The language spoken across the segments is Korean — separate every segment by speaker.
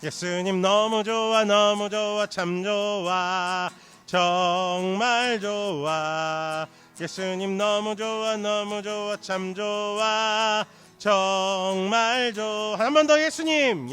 Speaker 1: 예수님 너무 좋아 너무 좋아 참 좋아 정말 좋아 예수님 너무 좋아 너무 좋아 참 좋아 정말 좋아 한 번 더 예수님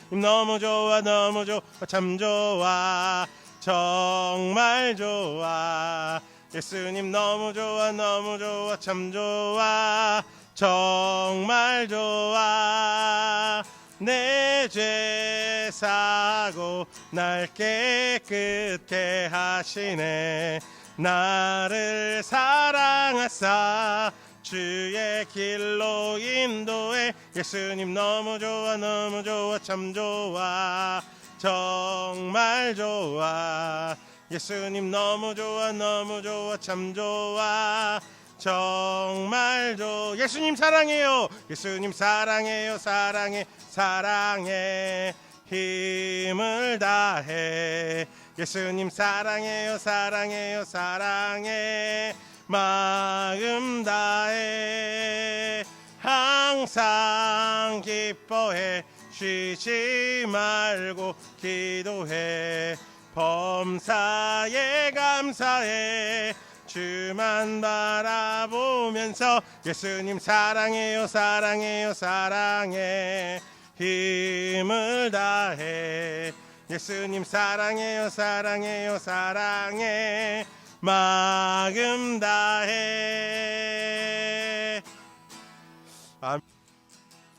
Speaker 1: 너무 좋아 너무 좋아 참 좋아 정말 좋아 예수님 너무 좋아 너무 좋아 참 좋아 정말 좋아 내 죄 사고 날 깨끗게 하시네 나를 사랑하사 주의 길로 인도해 예수님 너무 좋아 너무 좋아 참 좋아 정말 좋아 예수님 너무 좋아 너무 좋아 참 좋아 정말 좋아 예수님 사랑해요 예수님 사랑해요 사랑해 사랑해 힘을 다해 예수님 사랑해요 사랑해요 사랑해 마음 다해 항상 기뻐해 쉬지 말고 기도해 범사에 감사해 주만 바라보면서 예수님 사랑해요 사랑해요 사랑해 힘을 다해 예수님 사랑해요 사랑해요 사랑해 마음 다해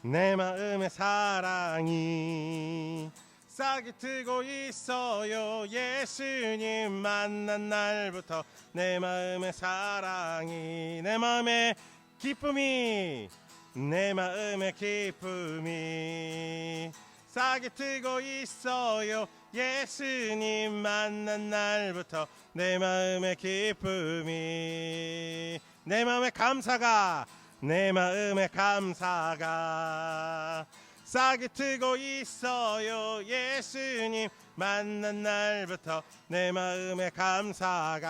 Speaker 1: 내 마음의 사랑이 싹이 트고 있어요 예수님 만난 날부터 내 마음의 사랑이 내 마음의 기쁨이 내 마음의 기쁨이 싹이 트고 있어요 예수님 만난 날부터 내 마음의 기쁨이 내 마음의 감사가 내 마음의 감사가 싹이 트고 있어요 예수님 만난 날부터 내 마음의 감사가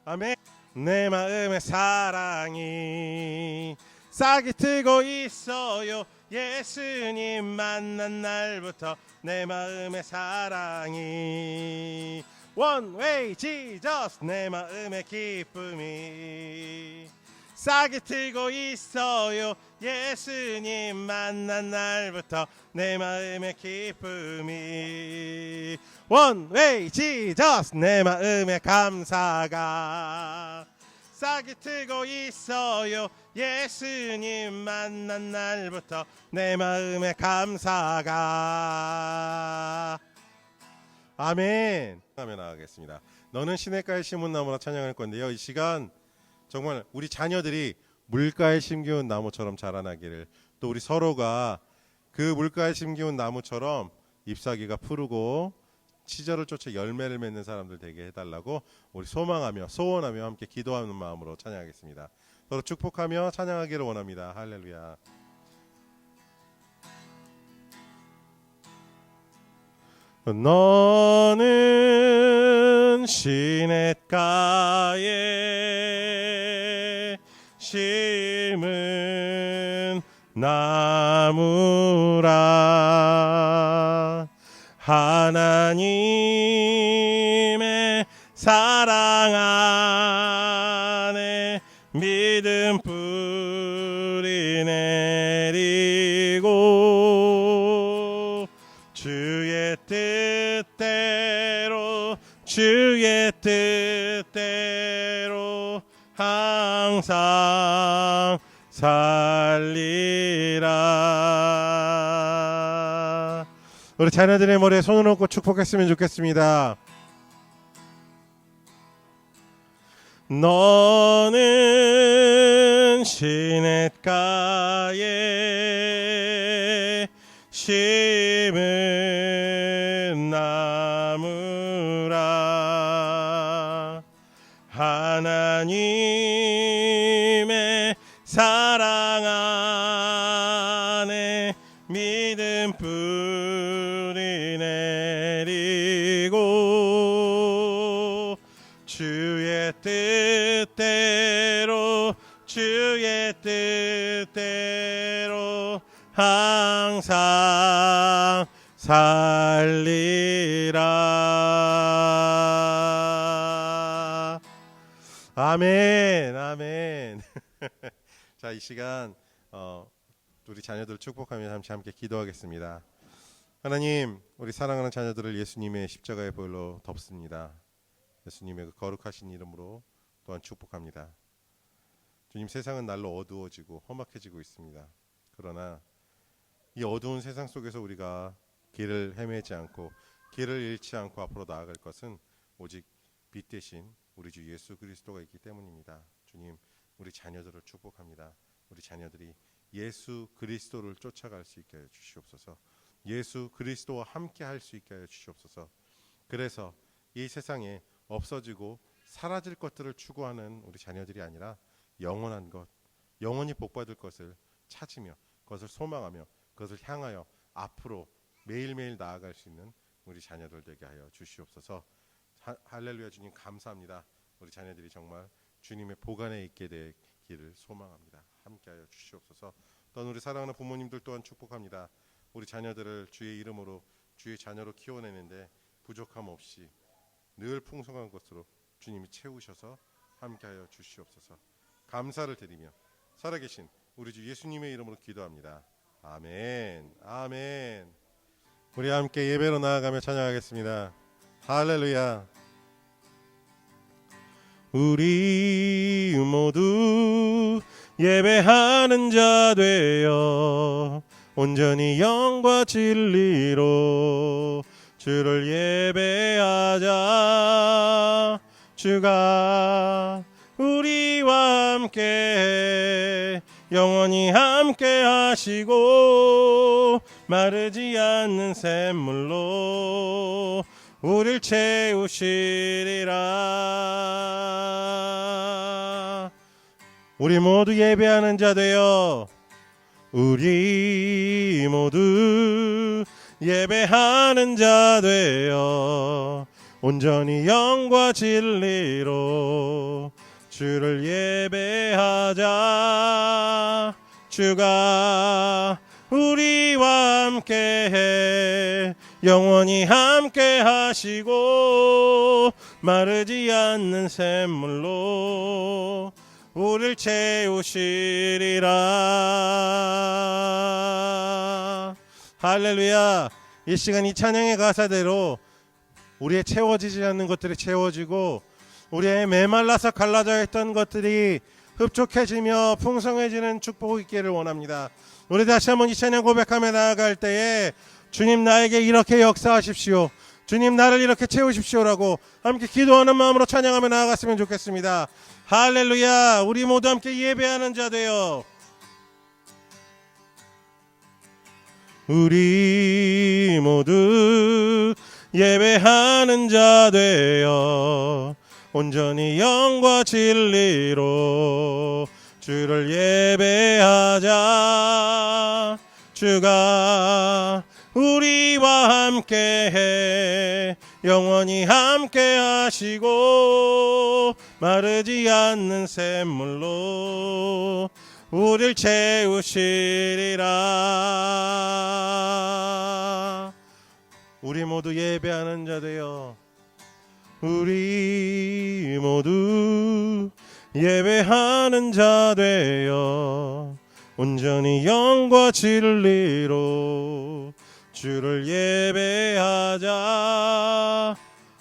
Speaker 1: 아멘 내 마음의 사랑이 싹이 트고 있어요 예수님 만난 날부터 내 마음의 사랑이 One way Jesus 내 마음의 기쁨이 싹이 트고 있어요 예수님 만난 날부터 내 마음의 기쁨이 One way Jesus 내 마음의 감사가 싹이 트고 있어요 예수님 만난 날부터 내 마음의 감사가 아멘 하며 나가겠습니다. 너는 시냇가에 심은 나무라 찬양할 건데요. 이 시간 정말 우리 자녀들이 물가에 심기운 나무처럼 자라나기를 또 우리 서로가 그 물가에 심기운 나무처럼 잎사귀가 푸르고 시절을 쫓아 열매를 맺는 사람들 되게 해달라고 우리 소망하며 소원하며 함께 기도하는 마음으로 찬양하겠습니다. 서로 축복하며 찬양하기를 원합니다. 할렐루야. 너는 시냇가에 심은 나무라 하나님의 사랑 안에 믿음 뿌리 내리고 주의 뜻대로 항상 살리라. 우리 자녀들의 머리에 손을 얹고 축복했으면 좋겠습니다. 너는 시냇가에 심은 나무라 하나님의 사랑 안에 믿음 뿌리 내리고 주의 뜻대로 항상 살리라. 아멘, 아멘. 자, 이 시간 우리 자녀들 축복하며 함께 기도하겠습니다. 하나님, 우리 사랑하는 자녀들을 예수님의 십자가의 보혈로 덮습니다. 예수님의 그 거룩하신 이름으로 또한 축복합니다. 주님, 세상은 날로 어두워지고 험악해지고 있습니다. 그러나 이 어두운 세상 속에서 우리가 길을 헤매지 않고 길을 잃지 않고 앞으로 나아갈 것은 오직 빛 대신 우리 주 예수 그리스도가 있기 때문입니다. 주님, 우리 자녀들을 축복합니다. 우리 자녀들이 예수 그리스도를 쫓아갈 수 있게 하여 주시옵소서. 예수 그리스도와 함께 할 수 있게 하여 주시옵소서. 그래서 이 세상에 없어지고 사라질 것들을 추구하는 우리 자녀들이 아니라 영원한 것, 영원히 복받을 것을 찾으며 그것을 소망하며 그것을 향하여 앞으로 매일매일 나아갈 수 있는 우리 자녀들 되게 하여 주시옵소서. 할렐루야. 주님 감사합니다. 우리 자녀들이 정말 주님의 보관에 있게 되기를 소망합니다. 함께하여 주시옵소서. 또한 우리 사랑하는 부모님들 또한 축복합니다. 우리 자녀들을 주의 이름으로 주의 자녀로 키워내는데 부족함 없이 늘 풍성한 것으로 주님이 채우셔서 함께하여 주시옵소서. 감사를 드리며 살아계신 우리 주 예수님의 이름으로 기도합니다. 아멘, 아멘. 우리 함께 예배로 나아가며 찬양하겠습니다. 할렐루야. 우리 모두 예배하는 자 되어 온전히 영과 진리로 주를 예배하자. 주가 우리와 함께 영원히 함께 하시고 마르지 않는 샘물로 우릴 채우시리라. 우리 모두 예배하는 자 되어 우리 모두 예배하는 자 되어 온전히 영과 진리로 주를 예배하자. 주가 우리와 함께해 영원히 함께 하시고 마르지 않는 샘물로 우릴 채우시리라. 할렐루야. 이 시간 이 찬양의 가사대로 우리의 채워지지 않는 것들이 채워지고 우리의 메말라서 갈라져 있던 것들이 흡족해지며 풍성해지는 축복이 있기를 원합니다. 우리 다시 한번 이 찬양 고백하며 나아갈 때에 주님 나에게 이렇게 역사하십시오, 주님 나를 이렇게 채우십시오라고 함께 기도하는 마음으로 찬양하며 나아갔으면 좋겠습니다. 할렐루야. 우리 모두 함께 예배하는 자 되어 우리 모두 예배하는 자 되어 온전히 영과 진리로 주를 예배하자. 주가 우리와 함께해 영원히 함께 하시고 마르지 않는 샘물로 우릴 채우시리라. 우리 모두 예배하는 자 되어 우리 모두 예배하는 자 되어 온전히 영과 진리로 주를 예배하자.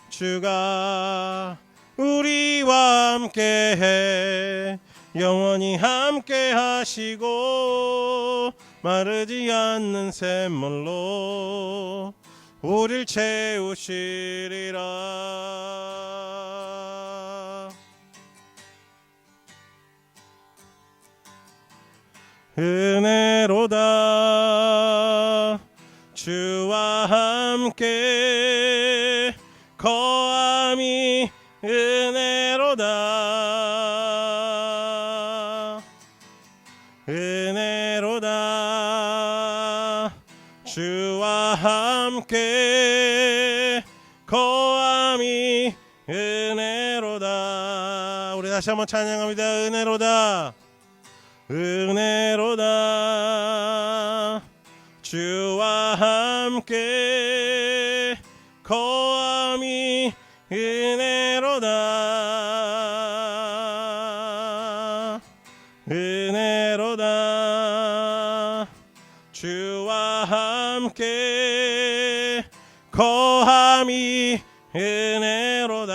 Speaker 1: 주가 우리와 함께해 영원히 함께 하시고 마르지 않는 샘물로 우릴 채우시리라. 은혜로다. 주와 함께 거함이 은혜로다. 은혜로다. 주와 함께 거함이 은혜로다. 우리 다시 한번 찬양합니다. 은혜로다. 은혜로다. 주와 함께 함께 거함이 은혜로다 은혜로다 주와 함께 거함이 은혜로다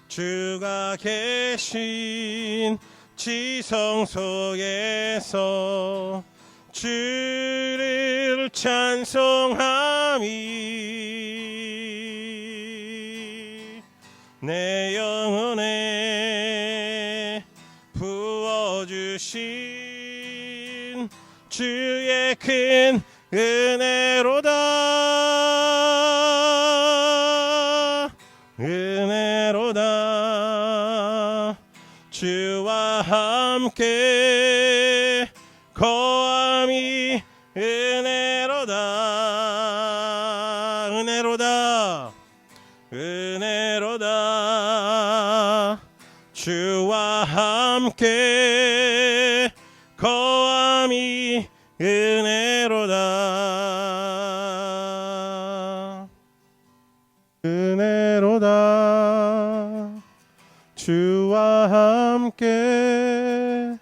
Speaker 1: 주가 계신 지성 속에서 주를 찬송함이 내 영혼에 부어주신 주의 큰 은혜로다 은혜로다 주와 함께 거함이 은혜로다 은혜로다 은혜로다 주와 함께 거함이 은혜로다 은혜로다 주와 함께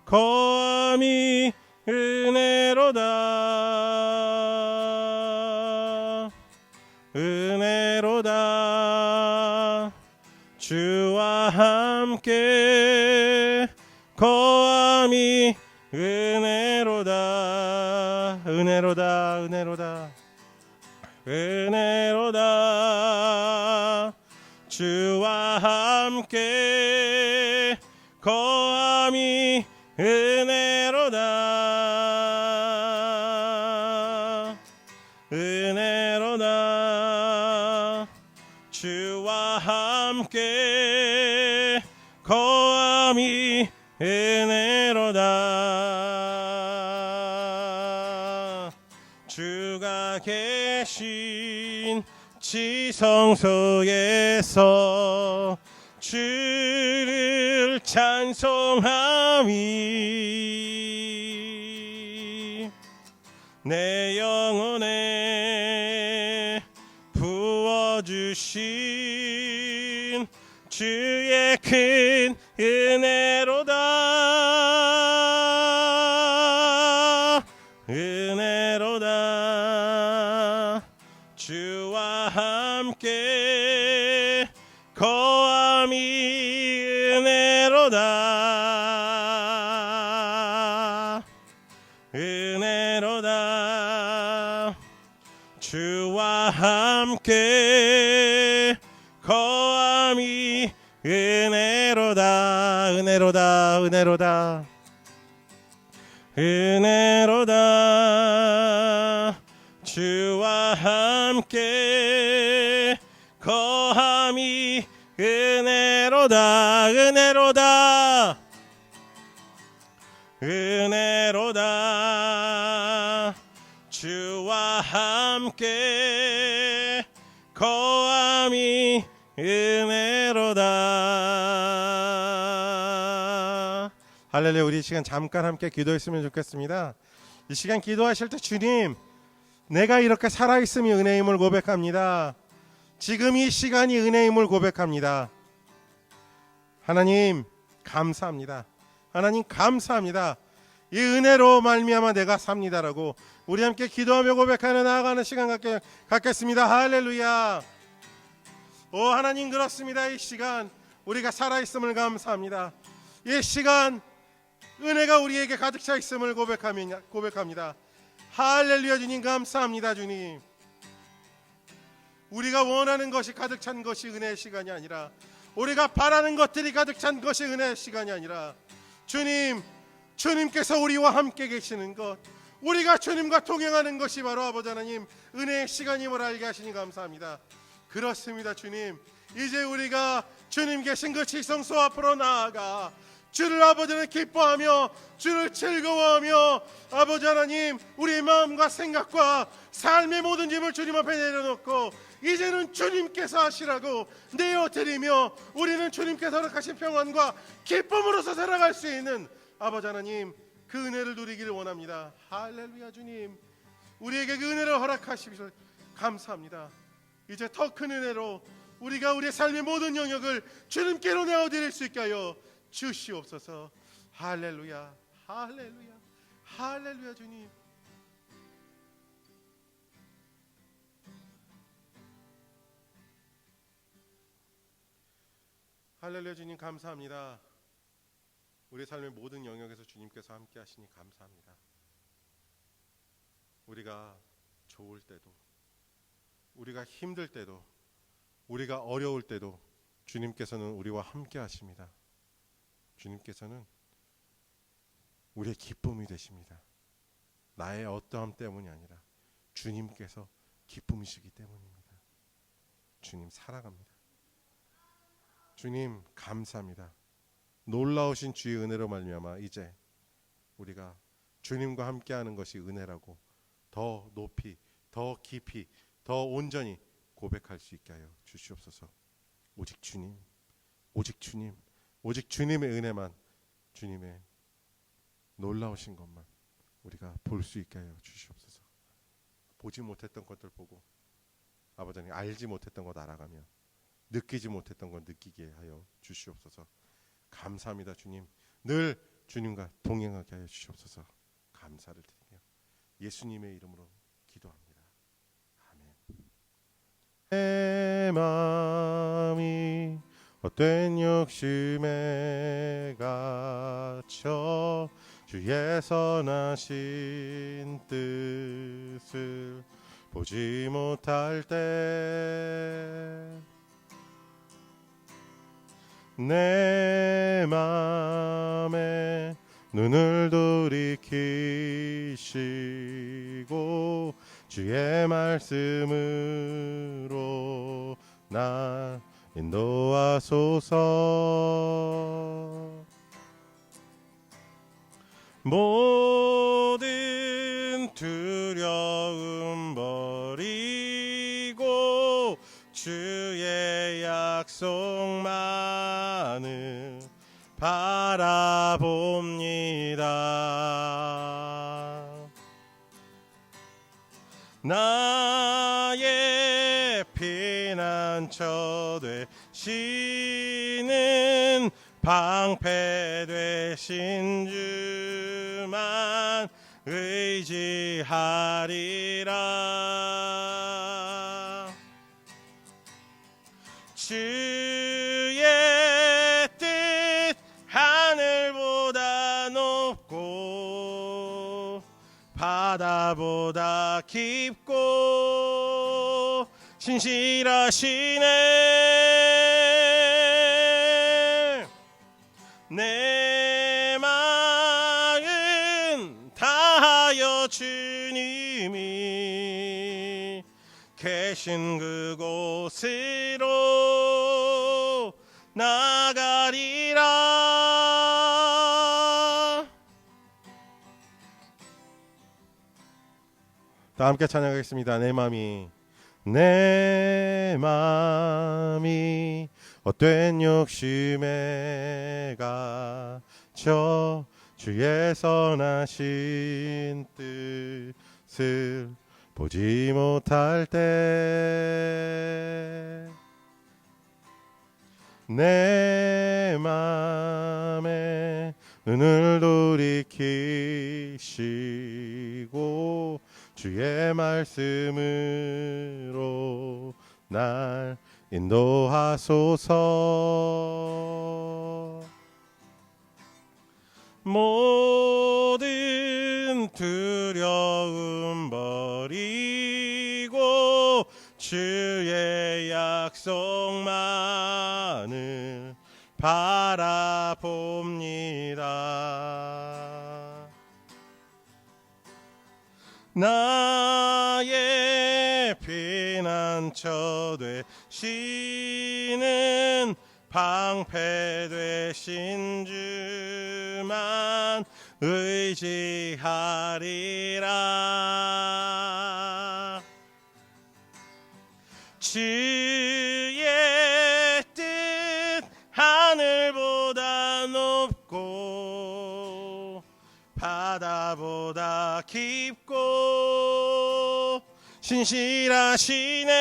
Speaker 1: 거함이 은혜로다 은혜로다 주와 함께 거함이 은혜로다 은혜로다 은혜로다 은혜로다 주와 함께 거함이 은혜로다 은혜로다 주와 함께 거함이 은혜로다 주가 계신 지성 속에서 주를 찬송함이 내 영혼에 부어주신 주의 큰 은혜로다 은혜로다 주와 함께 거함이 은혜로다 은혜로다 주와 함께 거함이 은혜로다 은혜로다 은혜로다 은혜로다 주와 함께 거함이 은혜로다 은혜로다 은혜로다 주와 함께 거함이 은혜로다 할렐루야 우리 이 시간 잠깐 함께 기도했으면 좋겠습니다 이 시간 기도하실 때 주님 내가 이렇게 살아있음이 은혜임을 고백합니다 지금 이 시간이 은혜임을 고백합니다 하나님 감사합니다 하나님 감사합니다 이 은혜로 말미암아 내가 삽니다라고 우리 함께 기도하며 고백하며 나아가는 시간 갖겠습니다 할렐루야 오 하나님 그렇습니다 이 시간 우리가 살아있음을 감사합니다 이 시간 은혜가 우리에게 가득 차 있음을 고백합니다 할렐루야 주님 감사합니다 주님 우리가 원하는 것이 가득 찬 것이 은혜의 시간이 아니라 우리가 바라는 것들이 가득 찬 것이 은혜의 시간이 아니라 주님께서 우리와 함께 계시는 것 우리가 주님과 동행하는 것이 바로 아버지 하나님 은혜의 시간임을 알게 하시니 감사합니다 그렇습니다 주님 이제 우리가 주님 계신 그 지성소 앞으로 나아가 주를 아버지는 기뻐하며 주를 즐거워하며 아버지 하나님 우리의 마음과 생각과 삶의 모든 짐을 주님 앞에 내려놓고 이제는 주님께서 하시라고 내어드리며 우리는 주님께서 허락하신 평안과 기쁨으로서 살아갈 수 있는 아버지 하나님 그 은혜를 누리기를 원합니다. 할렐루야. 주님, 우리에게 그 은혜를 허락하시기를 감사합니다. 이제 더 큰 은혜로 우리가 우리의 삶의 모든 영역을 주님께로 내어드릴 수 있게 하여 주시옵소서. 할렐루야, 할렐루야, 할렐루야. 주님, 할렐루야. 주님 감사합니다. 우리의 삶의 모든 영역에서 주님께서 함께 하시니 감사합니다. 우리가 좋을 때도, 우리가 힘들 때도, 우리가 어려울 때도 주님께서는 우리와 함께 하십니다. 주님께서는 우리의 기쁨이 되십니다. 나의 어떠함 때문이 아니라 주님께서 기쁨이시기 때문입니다. 주님 사랑합니다. 주님 감사합니다. 놀라우신 주의 은혜로 말미암아 이제 우리가 주님과 함께하는 것이 은혜라고 더 높이, 더 깊이, 더 온전히 고백할 수 있게 하여 주시옵소서. 오직 주님, 오직 주님, 오직 주님의 은혜만, 주님의 놀라우신 것만 우리가 볼 수 있게 하여 주시옵소서. 보지 못했던 것들 보고 아버지 하나님, 알지 못했던 것 알아가며 느끼지 못했던 것 느끼게 하여 주시옵소서. 감사합니다. 주님, 늘 주님과 동행하게 하여 주시옵소서. 감사를 드리며 예수님의 이름으로 기도합니다. 아멘. 내 마음이 헛된 욕심에 갇혀 주의 선하신 뜻을 보지 못할 때 내 맘에 눈을 돌이키시고 주의 말씀으로 날 인도하소서. 모든 두려움 버리고 주의 약속만을 바라봅니다. 나의 피난처 되시는 방패 되신 주만 의지하리라. 주의 뜻 하늘보다 높고 바다보다 깊고 신실하시네. 내 마음 다하여 주님이 계신 그곳으로 나가리라. 다 함께 찬양하겠습니다. 내 맘이 헛된 욕심에 갇혀 주의 선하신 뜻을 보지 못할 때 내 맘에 눈을 돌이키시고 주의 말씀으로 날 인도하소서. 모든 두려움 버리고 주의 약속만을 바라봅니다. 나의 피난처 되시는 방패 되신 주만 의지하리라. 주의 뜻 하늘보다 높고 깊고 신실하시네.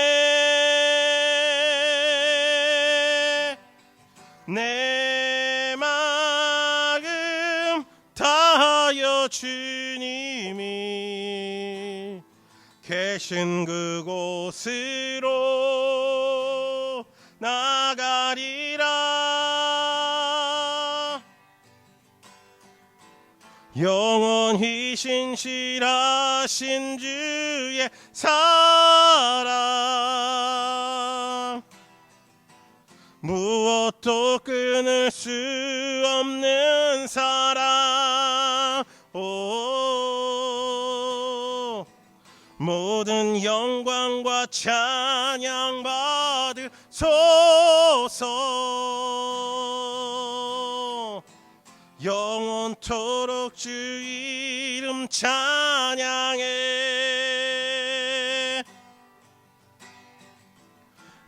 Speaker 1: 내 마음 다하여 주님이 계신 그곳으로 나가리라. 영원히 신실하신 주의 사랑 무엇도 끊을 수 없는 사랑. 오, 모든 영광과 찬양 받으소서. 영원토록 주 이름 찬양해.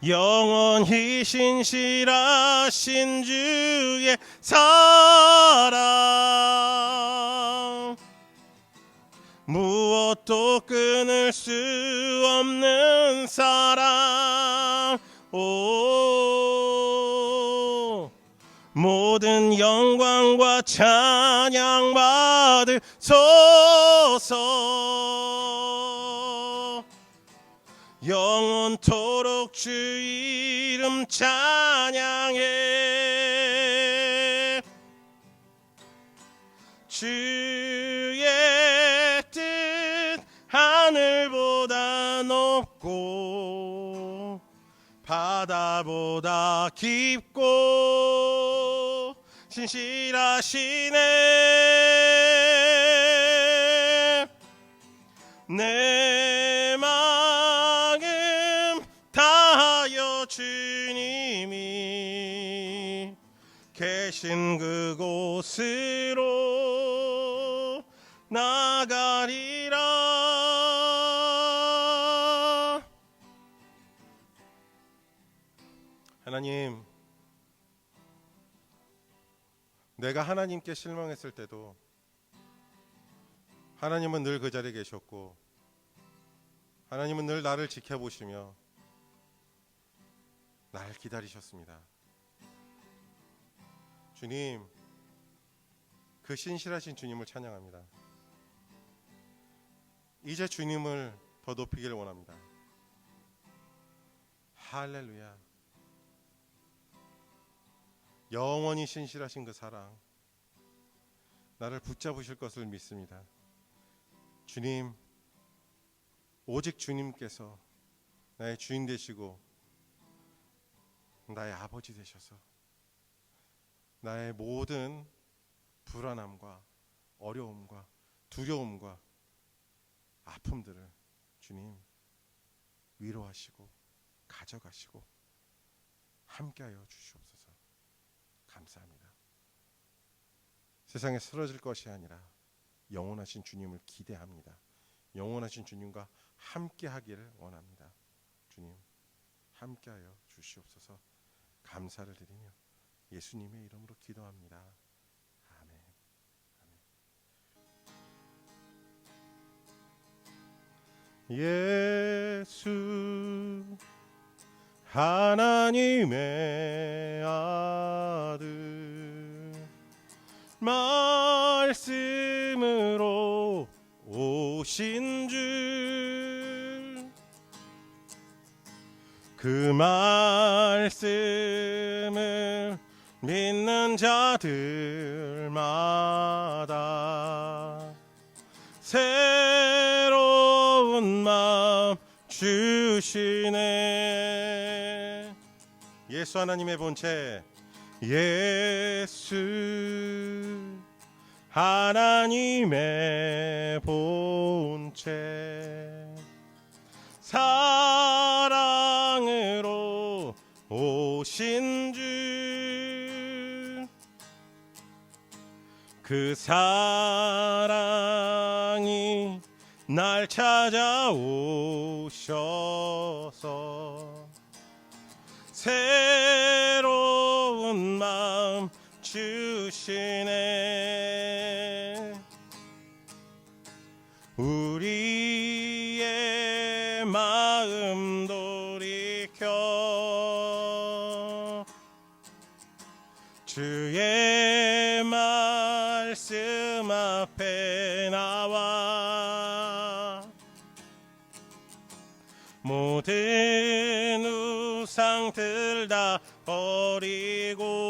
Speaker 1: 영원히 신실하신 주의 사랑 무엇도 끊을 수 없는 사랑. 오, 모든 영광과 찬양 받으소서. 영원토록 주 이름 찬양해. 주의 뜻 하늘보다 높고 바다보다 깊고 신실하시네. 내 마음 다하여 주님이 계신 그곳으로 나가리라. 하나님, 내가 하나님께 실망했을 때도 하나님은 늘 그 자리에 계셨고 하나님은 늘 나를 지켜보시며 날 기다리셨습니다. 주님, 그 신실하신 주님을 찬양합니다. 이제 주님을 더 높이기를 원합니다. 할렐루야. 영원히 신실하신 그 사랑 나를 붙잡으실 것을 믿습니다. 주님, 오직 주님께서 나의 주인 되시고 나의 아버지 되셔서 나의 모든 불안함과 어려움과 두려움과 아픔들을 주님 위로하시고 가져가시고 함께하여 주시옵소서. 감사합니다. 세상에 쓰러질 것이 아니라 영원하신 주님을 기대합니다. 영원하신 주님과 함께하기를 원합니다. 주님 함께하여 주시옵소서. 감사를 드리며 예수님의 이름으로 기도합니다. 아멘. 아멘. 예수 하나님의 아들 말씀으로 오신 줄 그 말씀을 믿는 자들마다 새로운 마음 주시네. 예수 하나님의 본체, 예수 하나님의 본체, 사랑으로 오신 주, 그 사랑이 날 찾아오셔서 새로운 마음 주시네. 마음 돌이켜 주의 말씀 앞에 나와 모든 우상들 다 버리고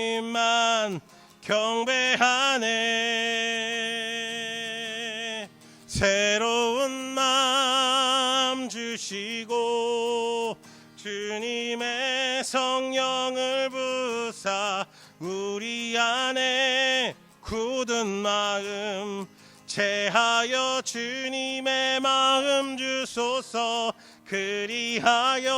Speaker 1: 하나님만 경배하네 새로운 마음 주시고 주님의 성령을 부사 우리 안에 굳은 마음 채하여 주님의 마음 주소서 그리하여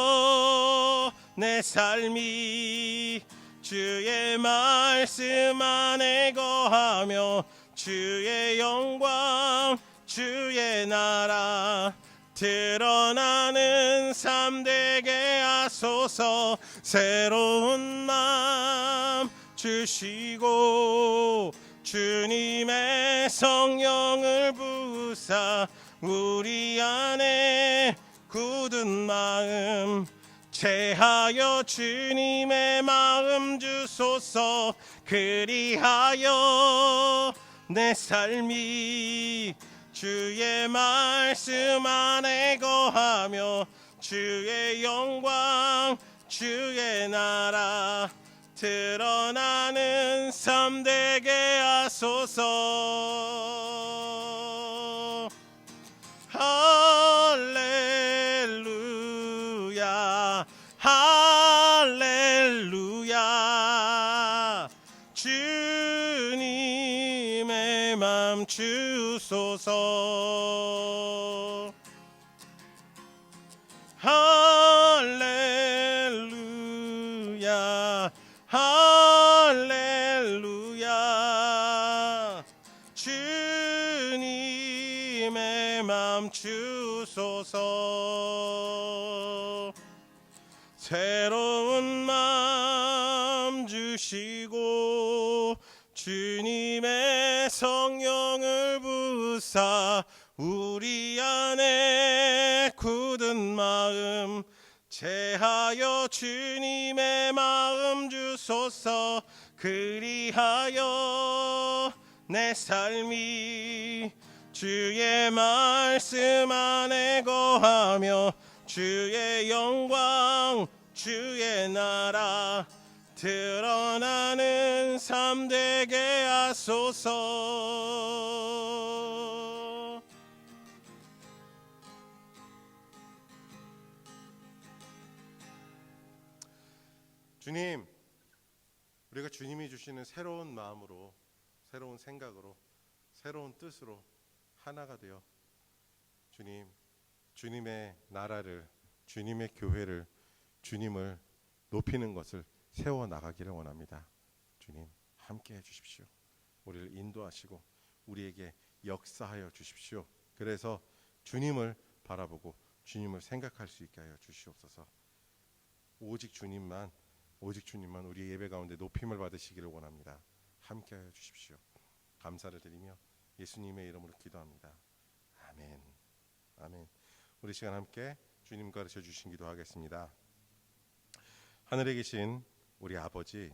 Speaker 1: 내 삶이 주의 말씀 안에 거하며 주의 영광 주의 나라 드러나는 삶 되게 하소서 새로운 마음 주시고 주님의 성령을 부사 우리 안에 굳은 마음 채하여 주님의 마음 주소서 그리하여 내 삶이 주의 말씀 안에 거하며 주의 영광 주의 나라 드러나는 삶 되게 하소서 할렐루야 할렐루야 주님의 맘 주소서 할렐루야 할렐루야 주님의 맘 주소서 새로운 마음 주시고 주님의 성령을 부사 우리 안에 굳은 마음 채하여 주님의 마음 주소서 그리하여 내 삶이 주의 말씀 안에 거하며 주의 영광 주의 나라 드러나는 삶 되게 하소서 주님 우리가 주님이 주시는 새로운 마음으로 새로운 생각으로 새로운 뜻으로 하나가 되어 주님 주님의 나라를 주님의 교회를 주님을 높이는 것을 세워나가기를 원합니다. 주님 함께해 주십시오. 우리를 인도하시고 우리에게 역사하여 주십시오. 그래서 주님을 바라보고 주님을 생각할 수 있게 하여 주시옵소서. 오직 주님만 우리의 예배 가운데 높임을 받으시기를 원합니다. 함께하여 주십시오. 감사를 드리며 예수님의 이름으로 기도합니다. 아멘. 아멘. 우리 시간 함께 주님 가르쳐 주신 기도하겠습니다. 하늘에 계신 우리 아버지의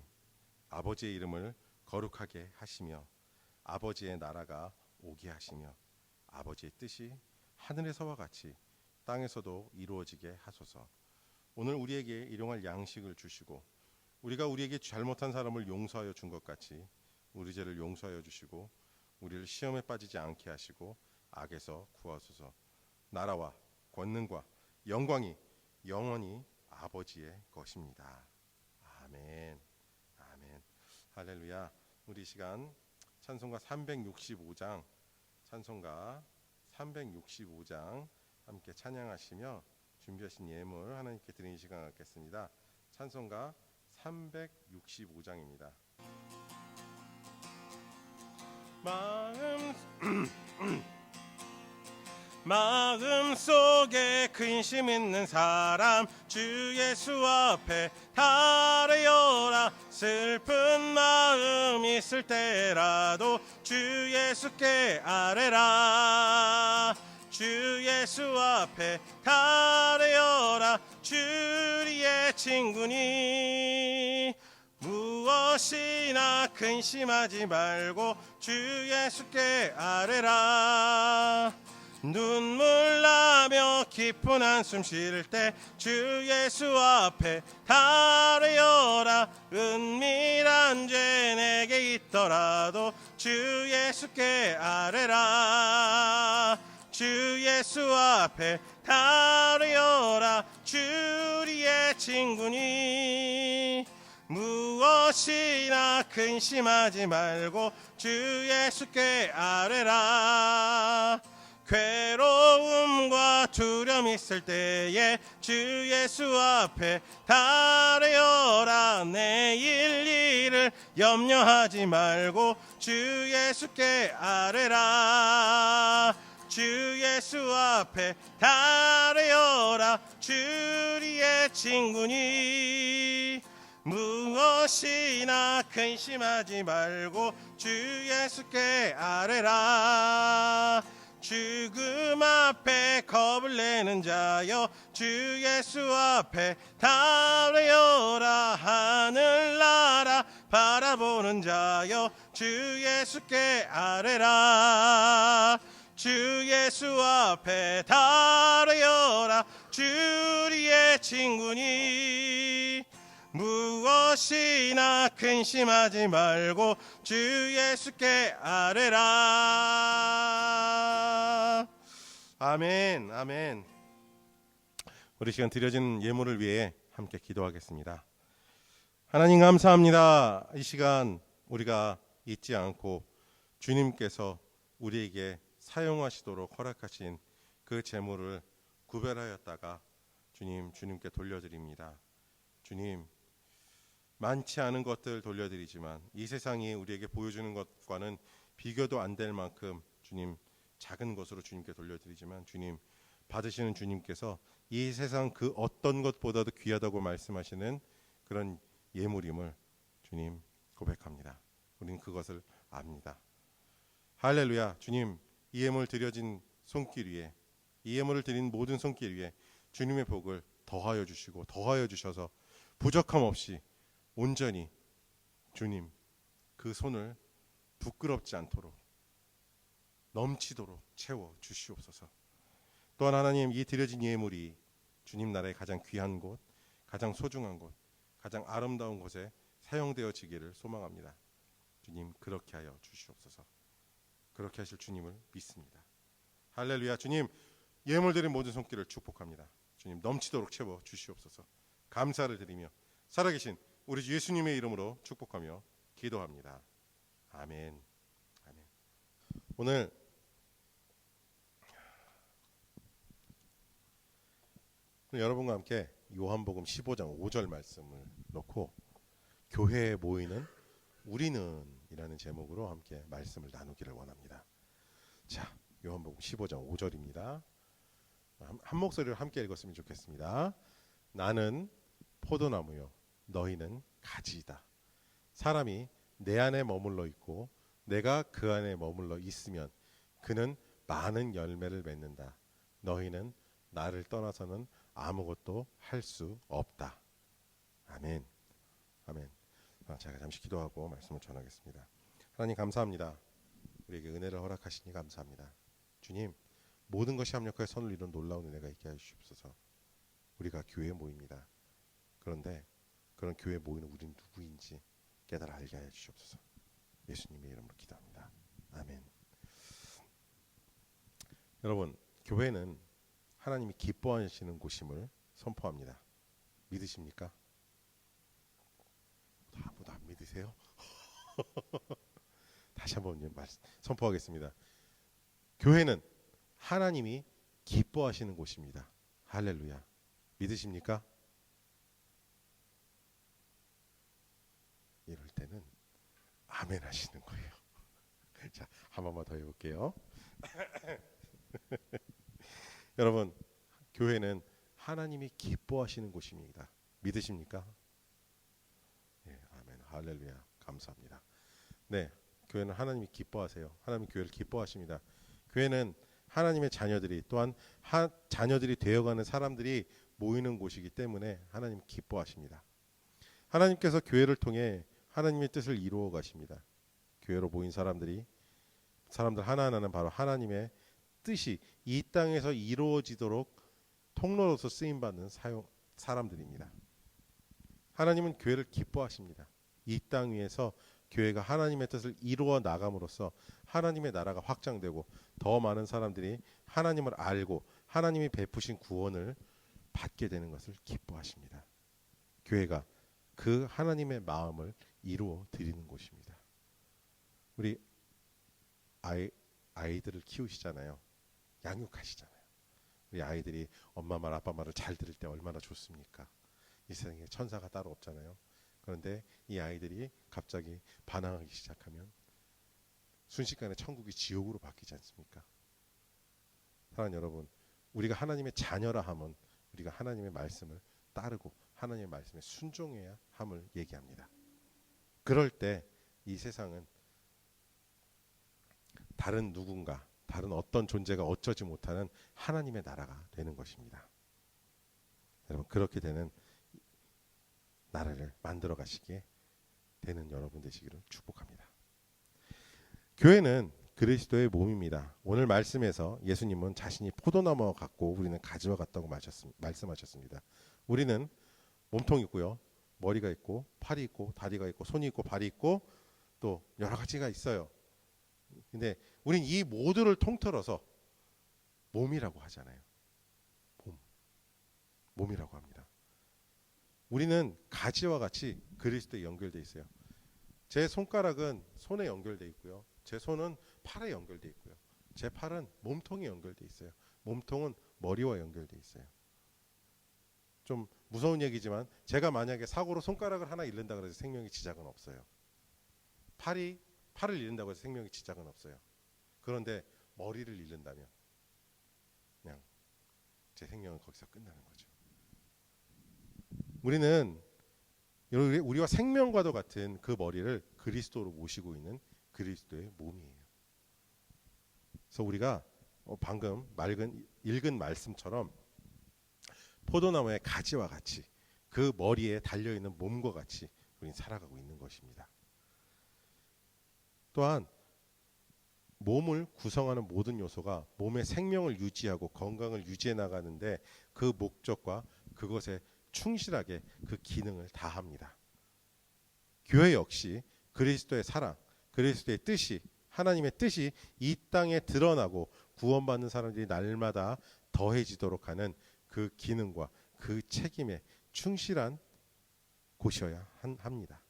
Speaker 1: 이름을 거룩하게 하시며 아버지의 나라가 오게 하시며 아버지의 뜻이 하늘에서와 같이 땅에서도 이루어지게 하소서. 오늘 우리에게 일용할 양식을 주시고 우리가 우리에게 잘못한 사람을 용서하여 준 것 같이 우리 죄를 용서하여 주시고 우리를 시험에 빠지지 않게 하시고 악에서 구하소서. 나라와 권능과 영광이 영원히 아버지의 것입니다. 아멘. 아멘. 할렐루야. 우리 시간 찬송가 365장 함께 찬양하시며 준비하신 예물 하나님께 드리는 시간 갖겠습니다. 찬송가 365장입니다. 마음속에 근심 있는 사람 주 예수 앞에 달아요라. 슬픈 마음 있을 때라도 주 예수께 아뢰라. 주 예수 앞에 달아요라. 주리의 친구니 무엇이나 근심하지 말고 주 예수께 아뢰라. 눈물 나며 깊은 한숨 쉴 때 주 예수 앞에 달아요라. 은밀한 죄 내게 있더라도 주 예수께 아뢰라. 주 예수 앞에 달아요라. 주리의 친구니 무엇이나 근심하지 말고 주 예수께 아뢰라. 괴로움과 두려움 있을 때에 주 예수 앞에 달아요라. 내일 일을 염려하지 말고 주 예수께 아뢰라. 주 예수 앞에 달아요라. 주리의 친구니 무엇이나 근심하지 말고 주 예수께 아뢰라. 죽음 앞에 겁을 내는 자여 주 예수 앞에 달아요라. 하늘나라 바라보는 자여 주 예수께 아뢰라. 주 예수 앞에 달아요라. 주리의 친구니 무엇이나 근심하지 말고 주 예수께 아뢰라. 아멘, 아멘. 우리 시간 드려진 예물을 위해 함께 기도하겠습니다. 하나님 감사합니다. 이 시간 우리가 잊지 않고 주님께서 우리에게 사용하시도록 허락하신 그 재물을 구별하였다가 주님께 돌려드립니다. 주님, 많지 않은 것들 돌려드리지만 이 세상이 우리에게 보여주는 것과는 비교도 안 될 만큼 주님 작은 것으로 주님께 돌려드리지만 주님 받으시는 주님께서 이 세상 그 어떤 것보다도 귀하다고 말씀하시는 그런 예물임을 주님 고백합니다. 우리는 그것을 압니다. 할렐루야. 주님, 이 예물 드려진 손길 위에, 이 예물을 드린 모든 손길 위에 주님의 복을 더하여 주시고 더하여 주셔서 부족함 없이 온전히 주님 그 손을 부끄럽지 않도록 넘치도록 채워 주시옵소서. 또한 하나님, 이 드려진 예물이 주님 나라의 가장 귀한 곳, 가장 소중한 곳, 가장 아름다운 곳에 사용되어지기를 소망합니다. 주님 그렇게 하여 주시옵소서. 그렇게 하실 주님을 믿습니다. 할렐루야. 주님, 예물 드린 모든 손길을 축복합니다. 주님 넘치도록 채워 주시옵소서. 감사를 드리며 살아계신 우리 주 예수님의 이름으로 축복하며 기도합니다. 아멘. 아멘. 오늘 여러분과 함께 요한복음 15장 5절 말씀을 놓고 교회에 모이는 우리는 이라는 제목으로 함께 말씀을 나누기를 원합니다. 자, 요한복음 15장 5절입니다. 한 목소리로 함께 읽었으면 좋겠습니다. 나는 포도나무요 너희는 가지이다. 사람이 내 안에 머물러 있고 내가 그 안에 머물러 있으면 그는 많은 열매를 맺는다. 너희는 나를 떠나서는 아무것도 할 수 없다. 아멘. 아멘. 제가 잠시 기도하고 말씀을 전하겠습니다. 하나님 감사합니다. 우리에게 은혜를 허락하시니 감사합니다. 주님, 모든 것이 합력하여 선을 이룬 놀라운 은혜가 있게 하여 주시옵소서. 우리가 교회에 모입니다. 그런데 그런 교회에 모이는 우리는 누구인지 깨달아 알게 하여 주시옵소서. 예수님의 이름으로 기도합니다. 아멘. 여러분, 교회는 하나님이 기뻐하시는 곳임을 선포합니다. 믿으십니까? 아무도 안 믿으세요? 다시 한번 선포하겠습니다. 교회는 하나님이 기뻐하시는 곳입니다. 할렐루야. 믿으십니까? 이럴 때는 아멘 하시는 거예요. 자, 한 번만 더 해볼게요. 여러분, 교회는 하나님이 기뻐하시는 곳입니다. 믿으십니까? 예, 아멘. 할렐루야. 감사합니다. 네, 교회는 하나님이 기뻐하세요. 하나님 교회를 기뻐하십니다. 교회는 하나님의 자녀들이 또한 자녀들이 되어가는 사람들이 모이는 곳이기 때문에 하나님 기뻐하십니다. 하나님께서 교회를 통해 하나님의 뜻을 이루어 가십니다. 교회로 모인 사람들 하나하나는 바로 하나님의 뜻이 이 땅에서 이루어지도록 통로로서 쓰임 받는 사람들입니다. 하나님은 교회를 기뻐하십니다. 이 땅 위에서 교회가 하나님의 뜻을 이루어 나감으로써 하나님의 나라가 확장되고 더 많은 사람들이 하나님을 알고 하나님이 베푸신 구원을 받게 되는 것을 기뻐하십니다. 교회가 그 하나님의 마음을 이루어 드리는 곳입니다. 우리 아이들을 키우시잖아요. 양육하시잖아요. 우리 아이들이 엄마 말 아빠 말을 잘 들을 때 얼마나 좋습니까? 이 세상에 천사가 따로 없잖아요. 그런데 이 아이들이 갑자기 반항하기 시작하면 순식간에 천국이 지옥으로 바뀌지 않습니까? 사랑하는 여러분, 우리가 하나님의 자녀라 함은 우리가 하나님의 말씀을 따르고 하나님의 말씀에 순종해야 함을 얘기합니다. 그럴 때 이 세상은 다른 누군가, 다른 어떤 존재가 어쩌지 못하는 하나님의 나라가 되는 것입니다. 여러분, 그렇게 되는 나라를 만들어 가시기에 되는 여러분 되시기를 축복합니다. 교회는 그리스도의 몸입니다. 오늘 말씀에서 예수님은 자신이 포도나무와 같고 우리는 가지와 같다고 말씀하셨습니다. 우리는 몸통이 있고요, 머리가 있고, 팔이 있고, 다리가 있고, 손이 있고, 발이 있고, 또 여러 가지가 있어요. 근데 우린 이 모두를 통틀어서 몸이라고 하잖아요. 몸이라고 합니다. 우리는 가지와 같이 그리스도에 연결되어 있어요. 제 손가락은 손에 연결되어 있고요. 제 손은 팔에 연결되어 있고요. 제 팔은 몸통에 연결되어 있어요. 몸통은 머리와 연결되어 있어요. 좀 무서운 얘기지만 제가 만약에 사고로 손가락을 하나 잃는다 그래서 생명의 지장은 없어요. 팔을 잃는다고 해서 생명의 지장은 없어요. 그런데 머리를 잃는다면 그냥 제 생명은 거기서 끝나는 거죠. 우리와 생명과도 같은 그 머리를 그리스도로 모시고 있는 그리스도의 몸이에요. 그래서 우리가 방금 읽은 말씀처럼 포도나무의 가지와 같이 그 머리에 달려있는 몸과 같이 우리는 살아가고 있는 것입니다. 또한 몸을 구성하는 모든 요소가 몸의 생명을 유지하고 건강을 유지해 나가는데 그 목적과 그것에 충실하게 그 기능을 다합니다. 교회 역시 그리스도의 사랑, 그리스도의 뜻이, 하나님의 뜻이 이 땅에 드러나고 구원받는 사람들이 날마다 더해지도록 하는 그 기능과 그 책임에 충실한 곳이어야 합니다.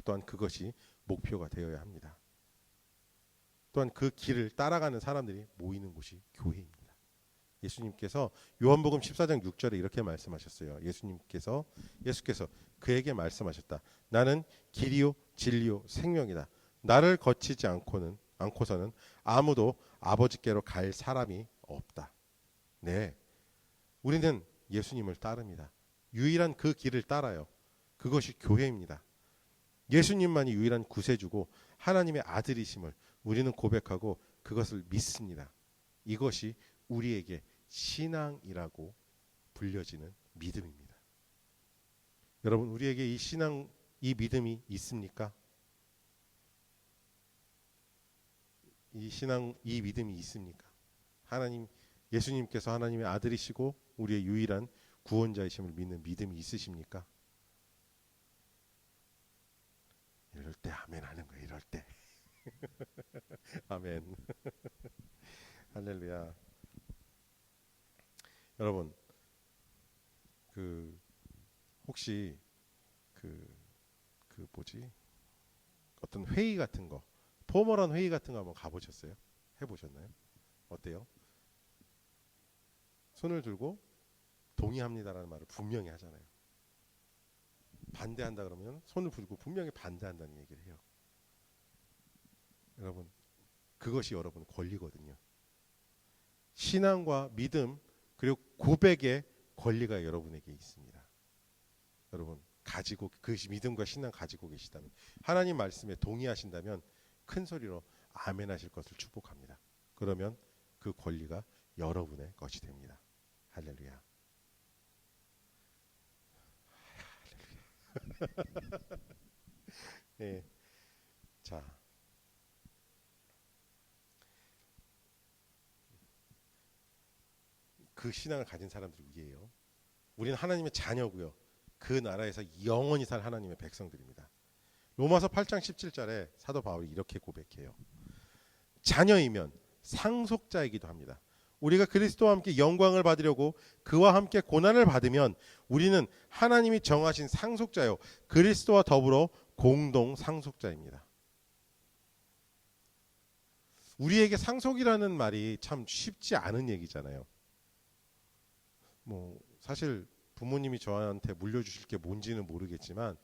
Speaker 1: 또한 그것이 목표가 되어야 합니다. 또한 그 길을 따라가는 사람들이 모이는 곳이 교회입니다. 예수님께서 요한복음 14장 6절에 이렇게 말씀하셨어요. 예수께서 그에게 말씀하셨다. 나는 길이요 진리요 생명이다. 나를 거치지 않고서는 아무도 아버지께로 갈 사람이 없다. 네, 우리는 예수님을 따릅니다. 유일한 그 길을 따라요. 그것이 교회입니다. 예수님만이 유일한 구세주고 하나님의 아들이심을 우리는 고백하고 그것을 믿습니다. 이것이 우리에게 신앙이라고 불려지는 믿음입니다. 여러분, 우리에게 이 믿음이 있습니까? 이 믿음이 있습니까? 예수님께서 하나님의 아들이시고 우리의 유일한 구원자이심을 믿는 믿음이 있으십니까? 이럴 때 아멘 하는 거예요. 이럴 때 아멘. 할렐루야. 여러분, 혹시 어떤 회의 같은 거, 포멀한 회의 같은 거 한번 가보셨어요? 해보셨나요? 어때요? 손을 들고 동의합니다라는 말을 분명히 하잖아요. 반대한다 그러면 손을 들고 분명히 반대한다는 얘기를 해요. 여러분, 그것이 여러분 권리거든요. 신앙과 믿음 그리고 고백의 권리가 여러분에게 있습니다. 여러분 가지고 그 믿음과 신앙 가지고 계시다면, 하나님 말씀에 동의하신다면 큰 소리로 아멘 하실 것을 축복합니다. 그러면 그 권리가 여러분의 것이 됩니다. 할렐루야. 네. 자, 그 신앙을 가진 사람들 위에요. 우리는 하나님의 자녀고요. 그 나라에서 영원히 살 하나님의 백성들입니다. 로마서 8장 17절에 사도 바울이 이렇게 고백해요. 자녀이면 상속자이기도 합니다. 우리가 그리스도와 함께 영광을 받으려고 그와 함께 고난을 받으면 우리는 하나님이 정하신 상속자요, 그리스도와 더불어 공동 상속자입니다. 우리에게 상속이라는 말이 참 쉽지 않은 얘기잖아요. 뭐 사실 부모님이 저한테 물려주실 게 뭔지는 모르겠지만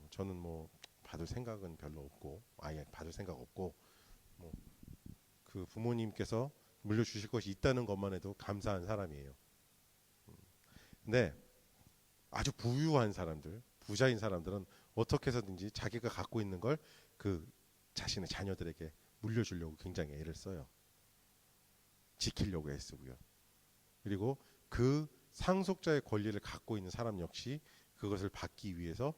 Speaker 1: 저는 뭐 받을 생각은 별로 없고, 아예 받을 생각 없고, 뭐 그 부모님께서 물려주실 것이 있다는 것만 해도 감사한 사람이에요. 근데 아주 부유한 사람들, 부자인 사람들은 어떻게 해서든지 자기가 갖고 있는 걸 그 자신의 자녀들에게 물려주려고 굉장히 애를 써요. 지키려고 애쓰고요. 그리고 그 상속자의 권리를 갖고 있는 사람 역시 그것을 받기 위해서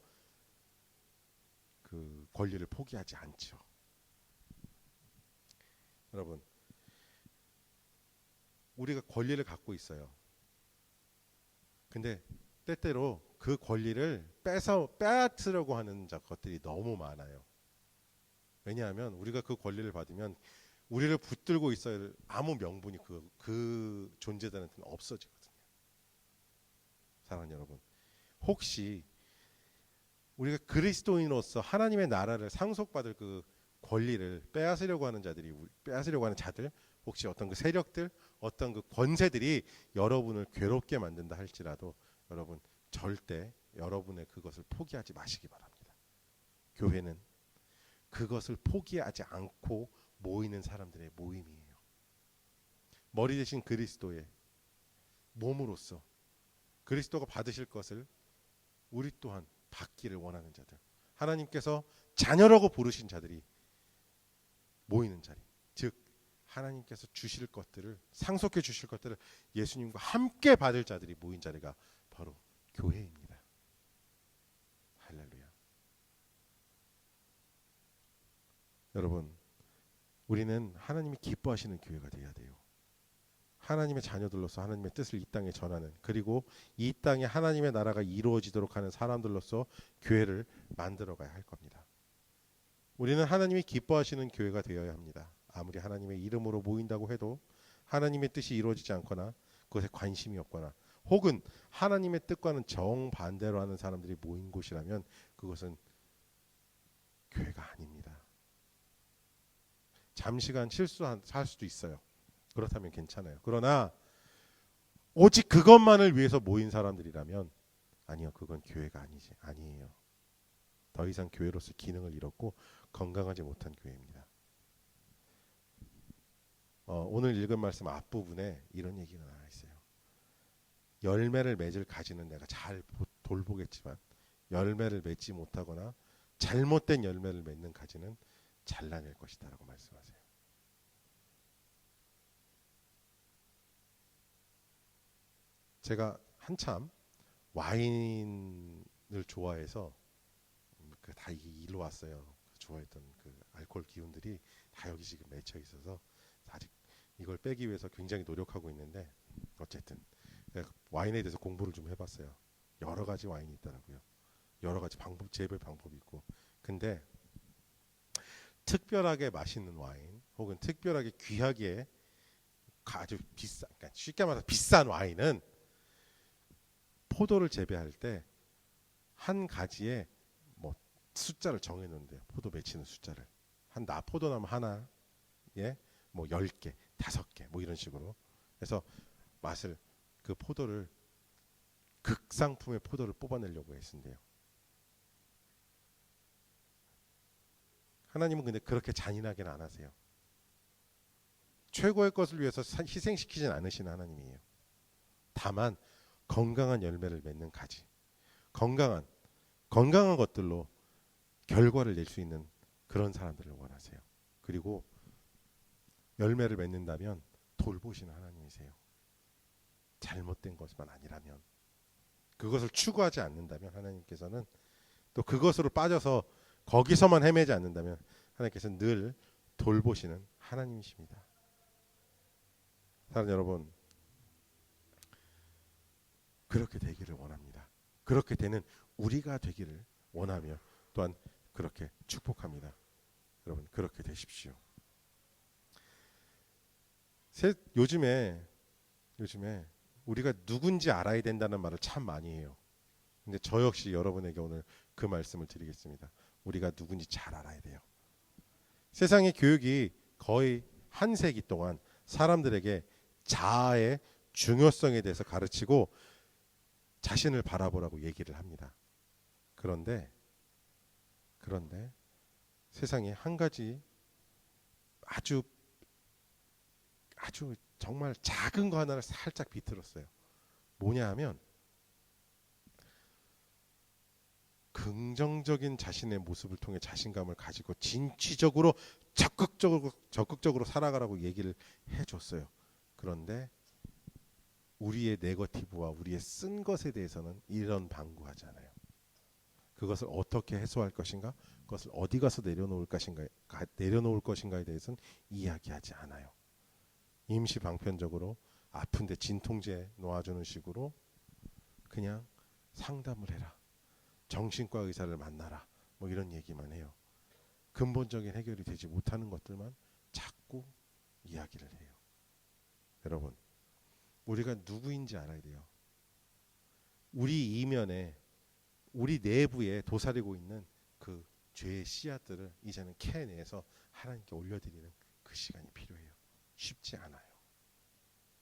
Speaker 1: 그 권리를 포기하지 않죠. 여러분, 우리가 권리를 갖고 있어요. 근데 때때로 그 권리를 빼앗으려고 하는 것들이 너무 많아요. 왜냐하면 우리가 그 권리를 받으면 우리를 붙들고 있어야 할 아무 명분이 그 존재들한테는 없어지거든요. 사랑하는 여러분, 혹시 우리가 그리스도인으로서 하나님의 나라를 상속받을 그 권리를 빼앗으려고 하는 자들, 혹시 어떤 그 세력들, 어떤 그 권세들이 여러분을 괴롭게 만든다 할지라도 여러분 절대 여러분의 그것을 포기하지 마시기 바랍니다. 교회는 그것을 포기하지 않고 모이는 사람들의 모임이에요. 머리 대신 그리스도의 몸으로서 그리스도가 받으실 것을 우리 또한 받기를 원하는 자들, 하나님께서 자녀라고 부르신 자들이 모이는 자리, 즉 하나님께서 주실 것들을, 상속해 주실 것들을 예수님과 함께 받을 자들이 모인 자리가 바로 교회입니다. 할렐루야. 여러분, 우리는 하나님이 기뻐하시는 교회가 되어야 돼요. 하나님의 자녀들로서 하나님의 뜻을 이 땅에 전하는, 그리고 이 땅에 하나님의 나라가 이루어지도록 하는 사람들로서 교회를 만들어가야 할 겁니다. 우리는 하나님이 기뻐하시는 교회가 되어야 합니다. 아무리 하나님의 이름으로 모인다고 해도 하나님의 뜻이 이루어지지 않거나 그것에 관심이 없거나 혹은 하나님의 뜻과는 정반대로 하는 사람들이 모인 곳이라면 그것은 교회가 아닙니다. 잠시간 실수할 수도 있어요. 그렇다면 괜찮아요. 그러나 오직 그것만을 위해서 모인 사람들이라면 아니요, 그건 교회가 아니에요. 더 이상 교회로서 기능을 잃었고 건강하지 못한 교회입니다. 오늘 읽은 말씀 앞부분에 이런 얘기가 나와 있어요. 열매를 맺을 가지는 내가 잘 돌보겠지만 열매를 맺지 못하거나 잘못된 열매를 맺는 가지는 잘라낼 것이다 라고 말씀하세요. 제가 한참 와인을 좋아해서 다 일로 왔어요. 좋아했던 그 알코올 기운들이 다 여기 지금 맺혀 있어서 아직 이걸 빼기 위해서 굉장히 노력하고 있는데, 어쨌든 와인에 대해서 공부를 좀 해봤어요. 여러 가지 와인이 있더라고요. 여러 가지 재배 방법이 있고. 근데 특별하게 맛있는 와인 혹은 특별하게 귀하게 아주 그러니까 쉽게 말해서 비싼 와인은 포도를 재배할 때 한 가지에 뭐 숫자를 정해 놓는데요. 포도 맺히는 숫자를 포도나무 하나에 뭐 10개, 5개 뭐 이런 식으로 해서 맛을, 그 포도를, 극상품의 포도를 뽑아내려고 했는데요. 하나님은 근데 그렇게 잔인하게는 안 하세요. 최고의 것을 위해서 희생시키진 않으시는 하나님이에요. 다만 건강한 열매를 맺는 가지, 건강한 것들로 결과를 낼 수 있는 그런 사람들을 원하세요. 그리고 열매를 맺는다면 돌보시는 하나님이세요. 잘못된 것만 아니라면, 그것을 추구하지 않는다면 하나님께서는, 또 그것으로 빠져서 거기서만 헤매지 않는다면 하나님께서는 늘 돌보시는 하나님이십니다. 사랑하는 여러분, 그렇게 되기를 원합니다. 그렇게 되는 우리가 되기를 원하며 또한 그렇게 축복합니다. 여러분, 그렇게 되십시오. 요즘에 우리가 누군지 알아야 된다는 말을 참 많이 해요. 근데 저 역시 여러분에게 오늘 그 말씀을 드리겠습니다. 우리가 누군지 잘 알아야 돼요. 세상의 교육이 거의 한 세기 동안 사람들에게 자아의 중요성에 대해서 가르치고 자신을 바라보라고 얘기를 합니다. 그런데 세상에 한 가지 아주 정말 작은 거 하나를 살짝 비틀었어요. 뭐냐 하면, 긍정적인 자신의 모습을 통해 자신감을 가지고 진취적으로 적극적으로 살아가라고 얘기를 해줬어요. 그런데 우리의 네거티브와 우리의 쓴 것에 대해서는 이런 방구하지 않아요. 그것을 어떻게 해소할 것인가, 그것을 어디 가서 내려놓을 것인가에 대해서는 이야기하지 않아요. 임시 방편적으로 아픈데 진통제 놓아주는 식으로 그냥 상담을 해라, 정신과 의사를 만나라, 뭐 이런 얘기만 해요. 근본적인 해결이 되지 못하는 것들만 자꾸 이야기를 해요. 여러분, 우리가 누구인지 알아야 돼요. 우리 이면에, 우리 내부에 도사리고 있는 그 죄의 씨앗들을 이제는 캐내서 하나님께 올려드리는 그 시간이 필요해요. 쉽지 않아요.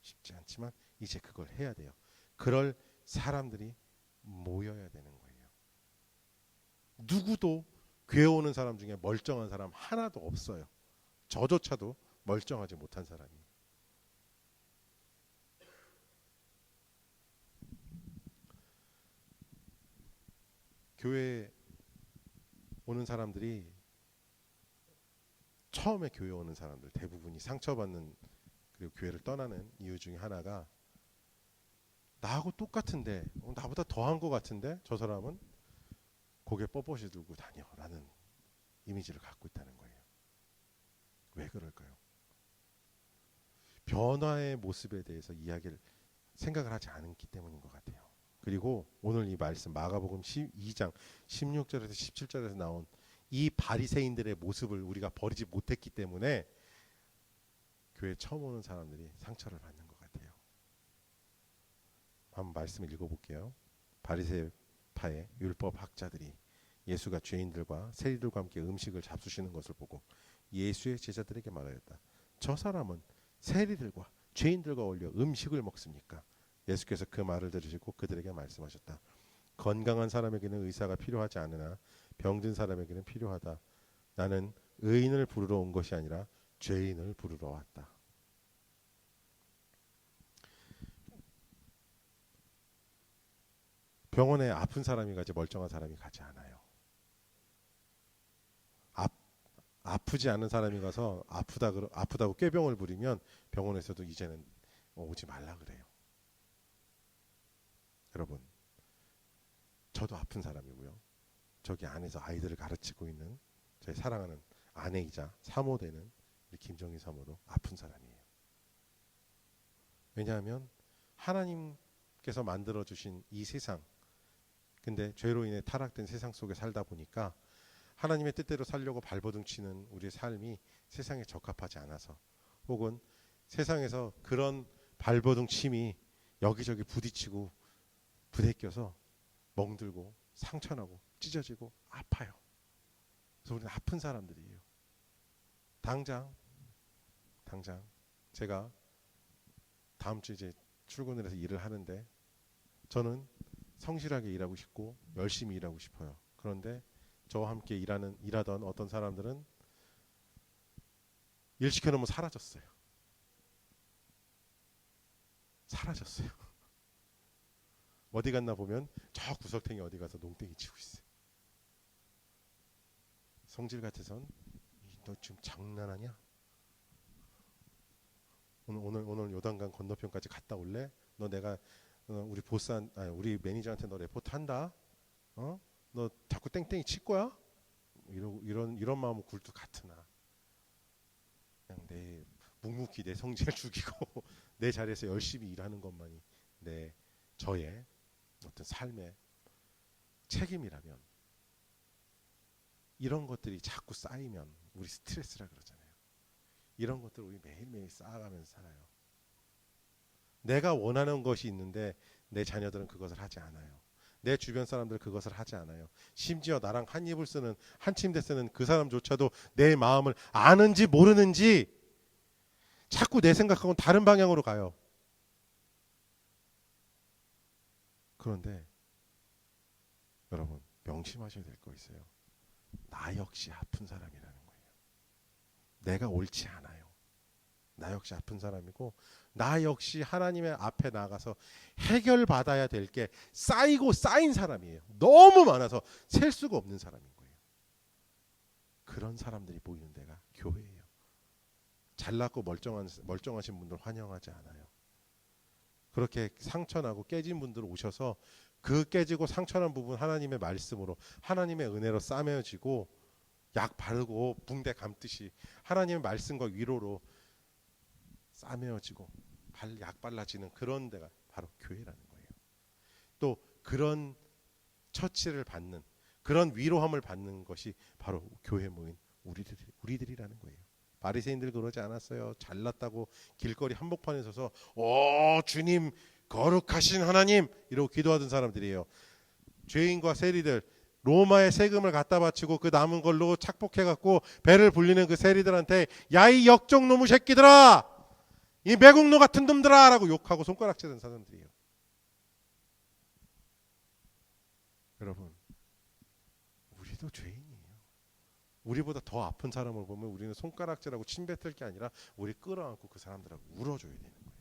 Speaker 1: 쉽지 않지만 이제 그걸 해야 돼요. 그럴 사람들이 모여야 되는 거예요. 누구도 교회 오는 사람 중에 멀쩡한 사람 하나도 없어요. 저조차도 멀쩡하지 못한 사람이. 교회 오는 사람들이, 처음에 교회 오는 사람들 대부분이 상처받는, 그리고 교회를 떠나는 이유 중에 하나가, 나하고 똑같은데 나보다 더한 것 같은데 저 사람은 고개 뻣뻣이 들고 다녀라는 이미지를 갖고 있다는 거예요. 왜 그럴까요? 변화의 모습에 대해서 생각을 하지 않기 때문인 것 같아요. 그리고 오늘 이 말씀 마가복음 12장 16절에서 17절에서 나온 이 바리새인들의 모습을 우리가 버리지 못했기 때문에 교회 처음 오는 사람들이 상처를 받는 것 같아요. 한번 말씀을 읽어볼게요. 바리새파의 율법 학자들이 예수가 죄인들과 세리들과 함께 음식을 잡수시는 것을 보고 예수의 제자들에게 말하였다. 저 사람은 세리들과 죄인들과 어울려 음식을 먹습니까? 예수께서 그 말을 들으시고 그들에게 말씀하셨다. 건강한 사람에게는 의사가 필요하지 않으나 병든 사람에게는 필요하다. 나는 의인을 부르러 온 것이 아니라 죄인을 부르러 왔다. 병원에 아픈 사람이 가지 멀쩡한 사람이 가지 않아요. 아프지 않은 사람이 가서 아프다고 꾀병을 부리면 병원에서도 이제는 오지 말라 그래요. 여러분, 저도 아픈 사람이고요. 저기 안에서 아이들을 가르치고 있는 저희 사랑하는 아내이자 사모되는 우리 김정희 사모도 아픈 사람이에요. 왜냐하면 하나님께서 만들어주신 이 세상, 근데 죄로 인해 타락된 세상 속에 살다 보니까 하나님의 뜻대로 살려고 발버둥 치는 우리의 삶이 세상에 적합하지 않아서, 혹은 세상에서 그런 발버둥 침이 여기저기 부딪히고 부대껴서 멍들고 상처나고 찢어지고 아파요. 그래서 우리는 아픈 사람들이에요. 당장 제가 다음 주 이제 출근을 해서 일을 하는데, 저는 성실하게 일하고 싶고 열심히 일하고 싶어요. 그런데 저와 함께 일하던 어떤 사람들은 일 시켜놓으면 사라졌어요. 사라졌어요. 어디 갔나 보면 저 구석탱이 어디 가서 농땡이 치고 있어요. 성질 같아선 너 지금 장난하냐? 오늘 요단강 건너편까지 갔다 올래? 너 내가 우리 우리 매니저한테 너 레포트 한다. 어? 너 자꾸 땡땡이 칠 거야? 이런 마음은 굴뚝 같으나 그냥 내 묵묵히 내 성질 죽이고 내 자리에서 열심히 일하는 것만이 내 저의 어떤 삶의 책임이라면, 이런 것들이 자꾸 쌓이면 우리 스트레스라 그러잖아요. 이런 것들을 우리 매일매일 쌓아가면서 살아요. 내가 원하는 것이 있는데 내 자녀들은 그것을 하지 않아요. 내 주변 사람들 그것을 하지 않아요. 심지어 나랑 한 입을 쓰는, 한 침대 쓰는 그 사람조차도 내 마음을 아는지 모르는지 자꾸 내 생각하고는 다른 방향으로 가요. 그런데 여러분 명심하셔야 될 거 있어요. 나 역시 아픈 사람이라는 거예요. 내가 옳지 않아요. 나 역시 아픈 사람이고, 나 역시 하나님의 앞에 나가서 해결받아야 될 게 쌓이고 쌓인 사람이에요. 너무 많아서 셀 수가 없는 사람인 거예요. 그런 사람들이 모이는 데가 교회예요. 잘났고 멀쩡하신 분들 환영하지 않아요. 그렇게 상처나고 깨진 분들 오셔서 그 깨지고 상처난 부분 하나님의 말씀으로, 하나님의 은혜로 싸매어지고 약 바르고 붕대 감듯이 하나님의 말씀과 위로로 싸매어지고 약 발라지는 그런 데가 바로 교회라는 거예요. 또 그런 처치를 받는, 그런 위로함을 받는 것이 바로 교회 모인 우리들이라는 거예요. 바리새인들 그러지 않았어요. 잘났다고 길거리 한복판에 서서 오 주님 거룩하신 하나님 이러고 기도하던 사람들이에요. 죄인과 세리들, 로마의 세금을 갖다 바치고 그 남은 걸로 착복해갖고 배를 불리는 그 세리들한테 야 이 역적놈의 새끼들아, 이 매국노 같은 놈들아 라고 욕하고 손가락질하는 사람들이에요. 여러분 우리도 죄인이에요. 우리보다 더 아픈 사람을 보면 우리는 손가락질하고 침뱉을 게 아니라 우리 끌어안고 그 사람들하고 울어줘야 되는 거예요.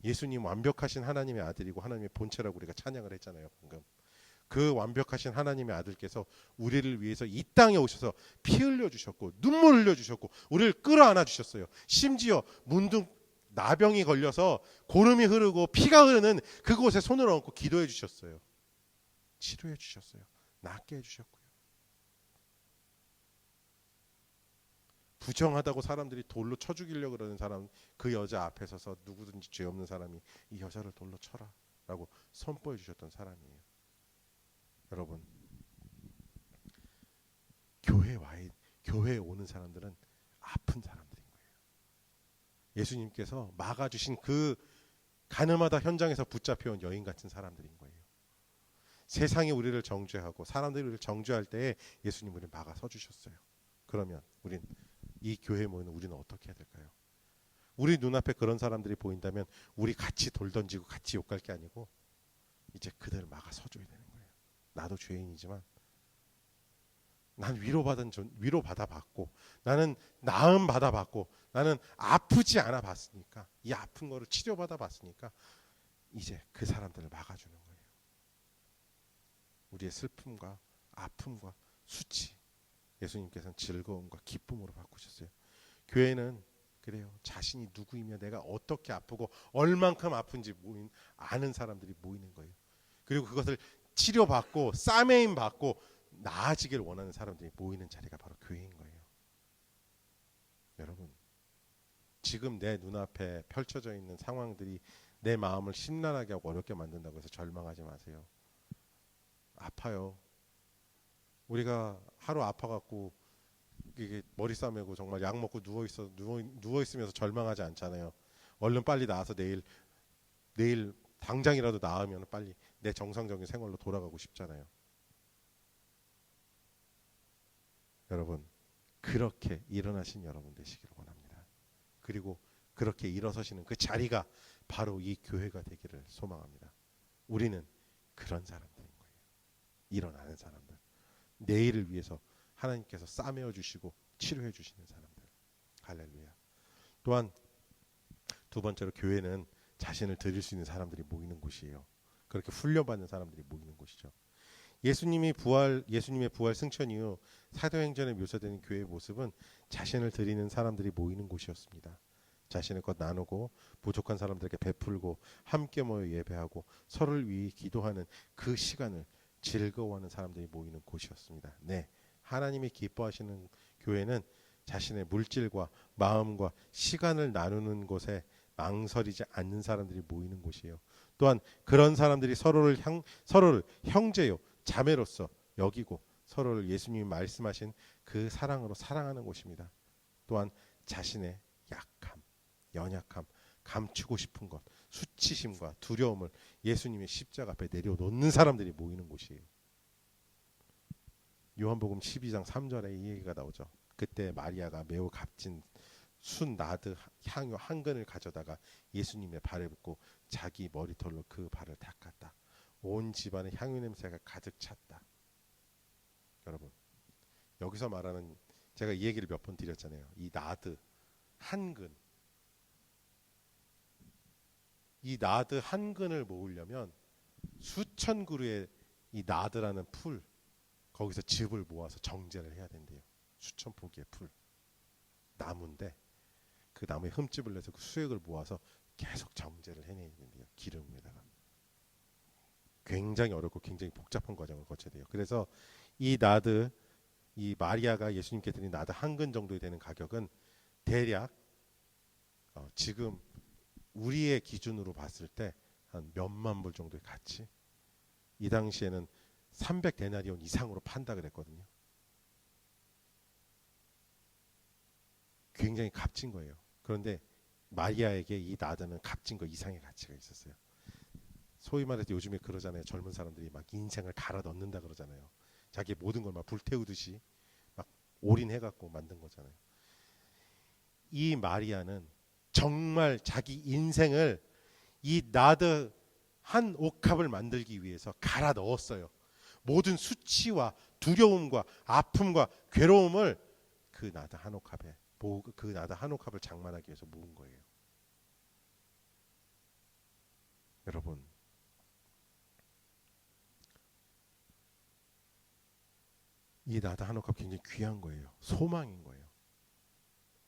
Speaker 1: 예수님 완벽하신 하나님의 아들이고 하나님의 본체라고 우리가 찬양을 했잖아요. 방금 그 완벽하신 하나님의 아들께서 우리를 위해서 이 땅에 오셔서 피 흘려 주셨고 눈물 흘려 주셨고 우리를 끌어안아 주셨어요. 심지어 문득 나병이 걸려서 고름이 흐르고 피가 흐르는 그곳에 손을 얹고 기도해 주셨어요. 치료해 주셨어요. 낫게 해 주셨고요. 부정하다고 사람들이 돌로 쳐 죽이려고 그러는 사람, 그 여자 앞에 서서 누구든지 죄 없는 사람이 이 여자를 돌로 쳐라 라고 선포해 주셨던 사람이에요. 여러분 교회에 오는 사람들은 아픈 사람들인 거예요. 예수님께서 막아주신 그 가늠하다 현장에서 붙잡혀온 여인 같은 사람들인 거예요. 세상이 우리를 정죄하고 사람들이 우리를 정죄할 때에 예수님 우리를 막아서 주셨어요. 그러면 이 교회에 모이는 우리는 어떻게 해야 될까요? 우리 눈앞에 그런 사람들이 보인다면 우리 같이 돌 던지고 같이 욕할 게 아니고 이제 그들을 막아서 줘야 되는 거예요. 나도 죄인이지만 난 위로받아 봤고, 나는 나음 받아 봤고, 나는 아프지 않아 봤으니까, 이 아픈 거를 치료받아 봤으니까 이제 그 사람들을 막아주는 거예요. 우리의 슬픔과 아픔과 수치, 예수님께서는 즐거움과 기쁨으로 바꾸셨어요. 교회는 그래요. 자신이 누구이며 내가 어떻게 아프고 얼만큼 아픈지 아는 사람들이 모이는 거예요. 그리고 그것을 치료받고 싸매임 받고 나아지길 원하는 사람들이 모이는 자리가 바로 교회인 거예요. 여러분 지금 내 눈앞에 펼쳐져 있는 상황들이 내 마음을 심란하게 하고 어렵게 만든다고 해서 절망하지 마세요. 아파요. 우리가 하루 아파갖고 이게 머리 싸매고 정말 약 먹고 누워 있으면서 절망하지 않잖아요. 얼른 빨리 나와서 내일 당장이라도 나으면 빨리 내 정상적인 생활로 돌아가고 싶잖아요. 여러분 그렇게 일어나신 여러분 되시기를 원합니다. 그리고 그렇게 일어서시는 그 자리가 바로 이 교회가 되기를 소망합니다. 우리는 그런 사람들인 거예요. 일어나는 사람들, 내일을 위해서 하나님께서 싸매어 주시고 치료해 주시는 사람들. 할렐루야. 또한 두 번째로 교회는 자신을 드릴 수 있는 사람들이 모이는 곳이에요. 그렇게 훈련받는 사람들이 모이는 곳이죠. 예수님의 부활 승천 이후 사도행전에 묘사되는 교회의 모습은 자신을 드리는 사람들이 모이는 곳이었습니다. 자신의 것 나누고 부족한 사람들에게 베풀고 함께 모여 예배하고 서로를 위해 기도하는 그 시간을 즐거워하는 사람들이 모이는 곳이었습니다. 네, 하나님이 기뻐하시는 교회는 자신의 물질과 마음과 시간을 나누는 곳에 망설이지 않는 사람들이 모이는 곳이에요. 또한 그런 사람들이 서로를 형제요 자매로서 여기고 서로를 예수님이 말씀하신 그 사랑으로 사랑하는 곳입니다. 또한 자신의 약함, 연약함, 감추고 싶은 것, 수치심과 두려움을 예수님의 십자가 앞에 내려놓는 사람들이 모이는 곳이에요. 요한복음 12장 3절에 이 얘기가 나오죠. 그때 마리아가 매우 값진 순 나드 향유 한 근을 가져다가 예수님의 발에 붓고 자기 머리털로 그 발을 닦았다. 온 집안에 향유 냄새가 가득 찼다. 여러분, 여기서 말하는, 제가 이 얘기를 몇 번 드렸잖아요. 이 나드 한 근, 이 나드 한 근을 모으려면 수천 그루의 이 나드라는 풀, 거기서 즙을 모아서 정제를 해야 된대요. 수천 포기의 풀, 나무인데 그 나무에 흠집을 내서 그 수액을 모아서 계속 정제를 해내야 된대요. 기름에다가. 굉장히 어렵고 굉장히 복잡한 과정을 거쳐야 돼요. 그래서 이 나드, 이 마리아가 예수님께 드린 나드 한 근 정도 되는 가격은 대략 지금 우리의 기준으로 봤을 때 한 몇만 불 정도의 가치. 이 당시에는 300데나리온 이상으로 판다 그랬거든요. 굉장히 값진 거예요. 그런데 마리아에게 이 나드는 값진 거 이상의 가치가 있었어요. 소위 말해서 요즘에 그러잖아요. 젊은 사람들이 막 인생을 갈아 넣는다 그러잖아요. 자기 모든 걸 막 불태우듯이 막 올인해갖고 만든 거잖아요. 이 마리아는 정말 자기 인생을 이 나드 한 옥합을 만들기 위해서 갈아 넣었어요. 모든 수치와 두려움과 아픔과 괴로움을 그 나드 한 옥합에, 그 나드 한 옥합을 장만하기 위해서 모은 거예요. 여러분, 이 나드 한 옥합 굉장히 귀한 거예요. 소망인 거예요.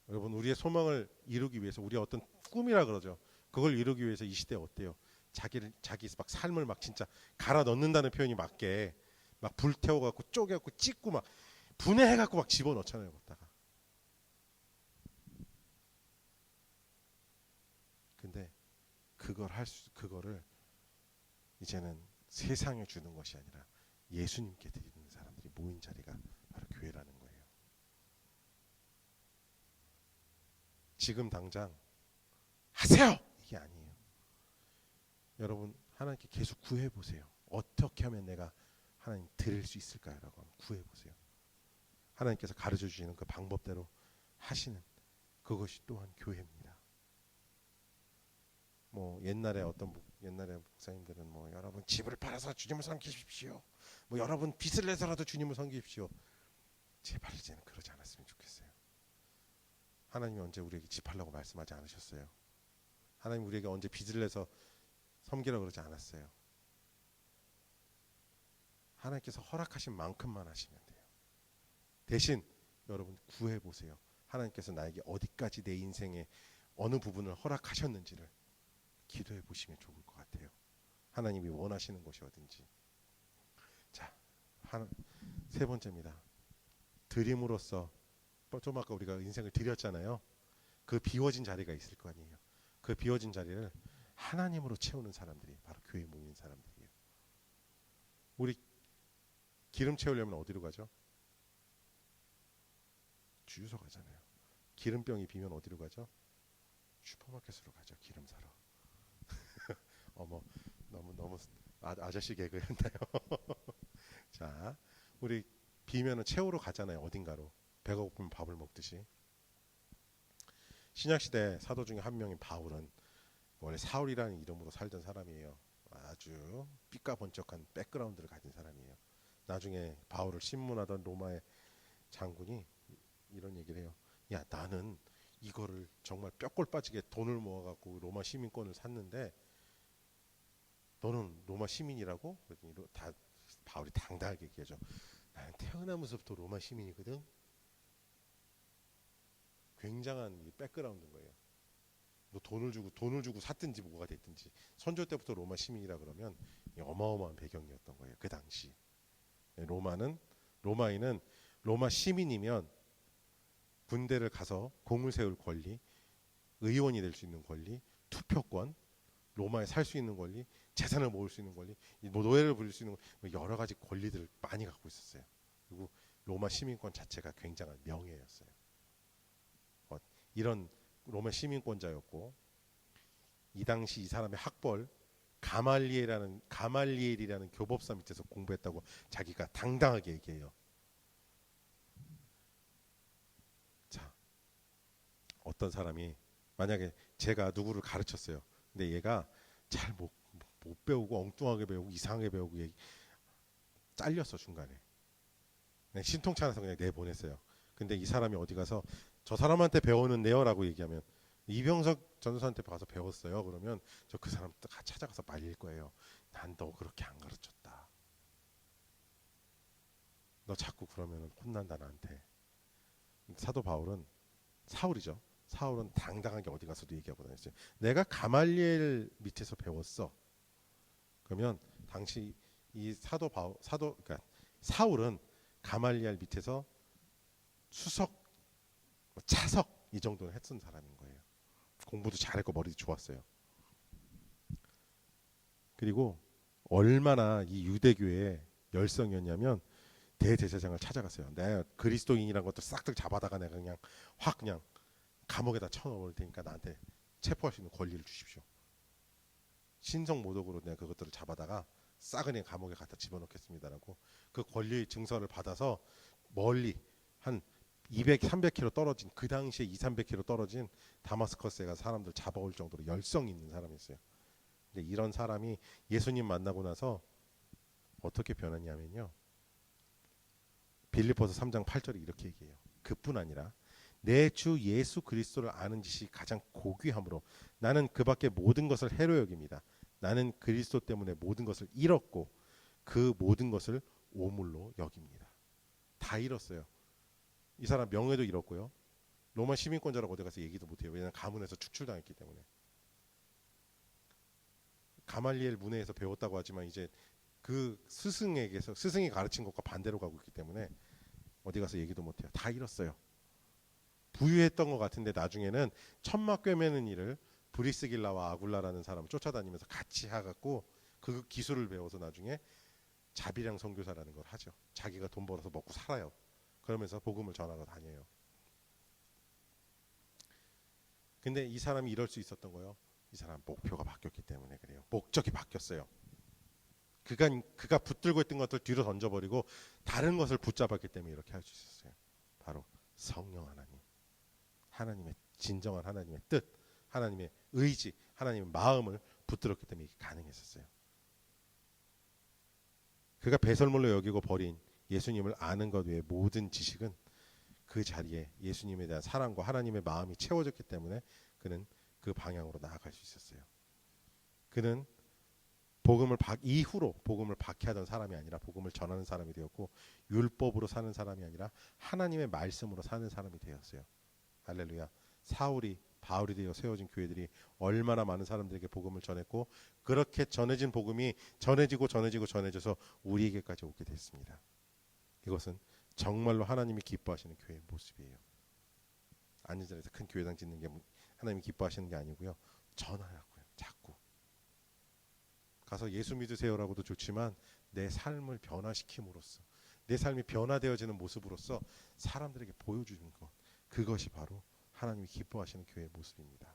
Speaker 1: 여러분, 우리의 소망을 이루기 위해서, 우리의 어떤 꿈이라 그러죠. 그걸 이루기 위해서 이 시대에 어때요? 자기 막 삶을 막 진짜 갈아 넣는다는 표현이 맞게 막 불태워갖고 쪼개갖고 찢고 막 분해해갖고 막 집어넣잖아요. 거기다가. 근데 그거를 이제는 세상에 주는 것이 아니라 예수님께 드리는 사람들이 모인 자리가 바로 교회라는 거예요. 지금 당장 하세요! 이게 아니에요. 여러분, 하나님께 계속 구해보세요. 어떻게 하면 내가 하나님 드릴 수 있을까라고 한번 구해보세요. 하나님께서 가르쳐 주시는 그 방법대로 하시는 그것이 또한 교회입니다. 뭐 옛날에 옛날에 목사님들은 뭐 여러분 집을 팔아서 주님을 섬기십시오. 뭐 여러분 빚을 내서라도 주님을 섬기십시오. 제발 이제는 그러지 않았으면 좋겠어요. 하나님이 언제 우리에게 집 팔라고 말씀하지 않으셨어요. 하나님 우리에게 언제 빚을 내서 섬기라고 그러지 않았어요. 하나님께서 허락하신 만큼만 하시면 돼요. 대신 여러분 구해보세요. 하나님께서 나에게 어디까지 내 인생의 어느 부분을 허락하셨는지를 기도해 보시면 좋을 것 같아요. 하나님이 원하시는 것이 어딘지. 자, 세 번째입니다. 드림으로써 좀 아까 우리가 인생을 드렸잖아요. 그 비워진 자리가 있을 거 아니에요. 그 비워진 자리를 하나님으로 채우는 사람들이 바로 교회에 모이는 사람들이에요. 우리 기름 채우려면 어디로 가죠? 주유소 가잖아요. 기름병이 비면 어디로 가죠? 슈퍼마켓으로 가죠. 기름 사러. 어머, 너무 아저씨 개그였나요? 자, 우리 비면은 채우러 가잖아요. 어딘가로. 배가 고프면 밥을 먹듯이. 신약시대 사도 중에 한 명인 바울은 원래 사울이라는 이름으로 살던 사람이에요. 아주 삐까번쩍한 백그라운드를 가진 사람이에요. 나중에 바울을 신문하던 로마의 장군이 이런 얘기를 해요. 야, 나는 그거를 정말 뼈골 빠지게 돈을 모아갖고 로마 시민권을 샀는데 너는 로마 시민이라고? 그랬더니 다 바울이 당당하게 얘기하죠. 나는 태어나면서부터 로마 시민이거든. 굉장한 이 백그라운드인 거예요. 너 돈을 주고 샀든지 뭐가 됐든지 선조 때부터 로마 시민이라 그러면 어마어마한 배경이었던 거예요. 그 당시 로마인은 로마 시민이면 군대를 가서 공을 세울 권리, 의원이 될 수 있는 권리, 투표권, 로마에 살 수 있는 권리, 재산을 모을 수 있는 권리, 노예를 부릴 수 있는 여러 가지 권리들을 많이 갖고 있었어요. 그리고 로마 시민권 자체가 굉장한 명예였어요. 이런 로마 시민권자였고 이 당시 이 사람의 학벌 가말리엘이라는 교법사 밑에서 공부했다고 자기가 당당하게 얘기해요. 자, 어떤 사람이 만약에 제가 누구를 가르쳤어요. 근데 얘가 잘 못 배우고 엉뚱하게 배우고 이상하게 배우고 잘렸어 중간에. 그냥 신통찮아서 그냥 내보냈어요. 근데 이 사람이 어디 가서 저 사람한테 배우는데요라고 얘기하면 이병석 전도사한테 가서 배웠어요. 그러면 저 그 사람 찾아가서 말릴 거예요. 난 너 그렇게 안 가르쳤다. 너 자꾸 그러면 혼난다 나한테. 사도 바울은 사울이죠. 사울은 당당하게 어디 가서도 얘기하고 다녔어요. 내가 가말리엘 밑에서 배웠어. 그러면 당시 이 그러니까 사울은 가말리엘 밑에서 수석, 차석 이 정도는 했던 사람인 거예요. 공부도 잘했고 머리도 좋았어요. 그리고 얼마나 이 유대교의 열성이었냐면 대제사장을 찾아갔어요. 내가 그리스도인이란 것도 싹둑 잡아다가 내가 그냥 감옥에다 쳐넣을 테니까 나한테 체포할 수 있는 권리를 주십시오. 신성 모독으로 내가 그것들을 잡아다가 싸그리 감옥에 갖다 집어넣겠습니다라고 그 권리 증서를 받아서 멀리 한 200, 300km 떨어진 그 당시에 2, 300km 떨어진 다마스커스에 가서 사람들 잡아올 정도로 열성이 있는 사람이었어요. 근데 이런 사람이 예수님 만나고 나서 어떻게 변했냐면요. 빌립보서 3장 8절에 이렇게 얘기해요. 그뿐 아니라 내 주 예수 그리스도를 아는 지식이 가장 고귀함으로 나는 그 밖에 모든 것을 해로 여깁니다. 나는 그리스도 때문에 모든 것을 잃었고 그 모든 것을 오물로 여깁니다. 다 잃었어요. 이 사람 명예도 잃었고요. 로마 시민권자라고 어디 가서 얘기도 못해요. 왜냐하면 가문에서 축출당했기 때문에. 가말리엘 문해에서 배웠다고 하지만 이제 그 스승이 가르친 것과 반대로 가고 있기 때문에 어디 가서 얘기도 못해요. 다 잃었어요. 부유했던 것 같은데 나중에는 천막 꿰매는 일을 브리스길라와 아굴라라는 사람을 쫓아다니면서 같이 해갖고 그 기술을 배워서 나중에 자비량 선교사라는 걸 하죠. 자기가 돈 벌어서 먹고 살아요. 그러면서 복음을 전하러 다녀요. 근데 이 사람이 이럴 수 있었던 거예요. 이 사람 목표가 바뀌었기 때문에 그래요. 목적이 바뀌었어요. 그가 붙들고 있던 것들 뒤로 던져버리고 다른 것을 붙잡았기 때문에 이렇게 할 수 있었어요. 바로 성령 하나님의 진정한 하나님의 뜻, 하나님의 의지, 하나님의 마음을 붙들었기 때문에 이게 가능했었어요. 그가 배설물로 여기고 버린 예수님을 아는 것 외의 모든 지식은 그 자리에 예수님에 대한 사랑과 하나님의 마음이 채워졌기 때문에 그는 그 방향으로 나아갈 수 있었어요. 그는 이후로 복음을 박해하던 사람이 아니라 복음을 전하는 사람이 되었고 율법으로 사는 사람이 아니라 하나님의 말씀으로 사는 사람이 되었어요. 할렐루야. 바울이 되어 세워진 교회들이 얼마나 많은 사람들에게 복음을 전했고 그렇게 전해진 복음이 전해져서 우리에게까지 오게 됐습니다. 이것은 정말로 하나님이 기뻐하시는 교회의 모습이에요. 앉은 자리에서 큰 교회당 짓는 게 하나님이 기뻐하시는 게 아니고요. 전하라고요. 자꾸. 가서 예수 믿으세요라고도 좋지만 내 삶을 변화시킴으로써 내 삶이 변화되어지는 모습으로써 사람들에게 보여주는 것. 그것이 바로 하나님이 기뻐하시는 교회의 모습입니다.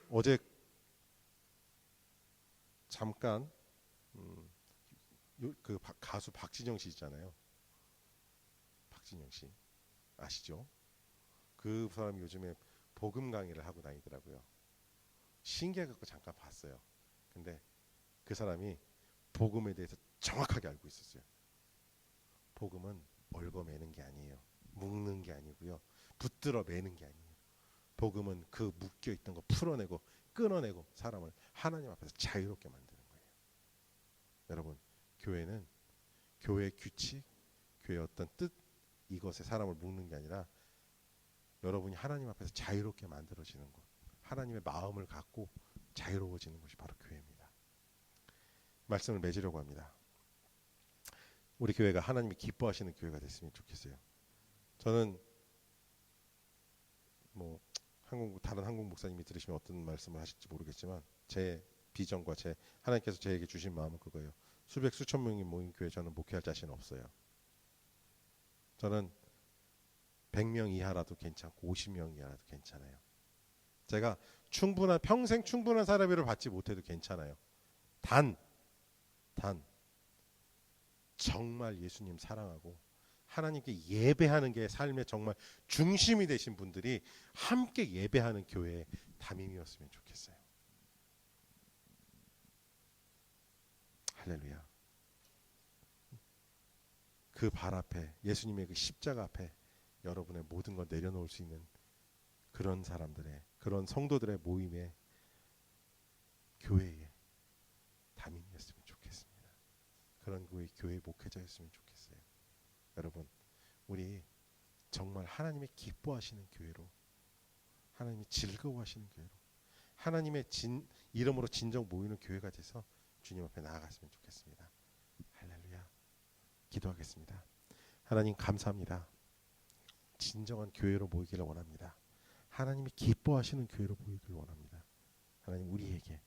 Speaker 1: 어제 잠깐 그 가수 박진영 씨 있잖아요. 박진영 씨 아시죠? 그 사람이 요즘에 복음 강의를 하고 다니더라고요. 신기해갖고 잠깐 봤어요. 근데 그 사람이 복음에 대해서 정확하게 알고 있었어요. 복음은 얽어매는 게 아니에요. 묶는 게 아니고요. 붙들어 매는 게 아니에요. 복음은 그 묶여 있던 거 풀어내고 끊어내고 사람을 하나님 앞에서 자유롭게 만드는 거예요. 여러분, 교회는 교회의 규칙, 교회의 어떤 뜻, 이것에 사람을 묶는 게 아니라 여러분이 하나님 앞에서 자유롭게 만들어지는 것, 하나님의 마음을 갖고 자유로워지는 것이 바로 교회입니다. 말씀을 맺으려고 합니다. 우리 교회가 하나님이 기뻐하시는 교회가 됐으면 좋겠어요. 저는 다른 한국 목사님이 들으시면 어떤 말씀을 하실지 모르겠지만 제 비전과 하나님께서 저에게 주신 마음은 그거예요. 수백 수천 명이 모인 교회 저는 목회할 자신 없어요. 저는 100명 이하라도 괜찮고 50명 이하라도 괜찮아요. 제가 평생 충분한 사례비를 받지 못해도 괜찮아요. 단 정말 예수님 사랑하고 하나님께 예배하는 게 삶의 정말 중심이 되신 분들이 함께 예배하는 교회의 담임이었으면 좋겠어요. 할렐루야. 그 발 앞에, 예수님의 그 십자가 앞에 여러분의 모든 걸 내려놓을 수 있는 그런 사람들의, 그런 성도들의 모임의 교회의 담임이었으면 좋겠습니다. 그런 교회 목회자였으면 좋겠어요. 여러분, 우리 정말 하나님의 기뻐하시는 교회로, 하나님이 즐거워하시는 교회로, 하나님의 이름으로 진정 모이는 교회가 돼서 주님 앞에 나아갔으면 좋겠습니다. 할렐루야. 기도하겠습니다. 하나님 감사합니다. 진정한 교회로 모이기를 원합니다. 하나님이 기뻐하시는 교회로 모이기를 원합니다. 하나님, 우리에게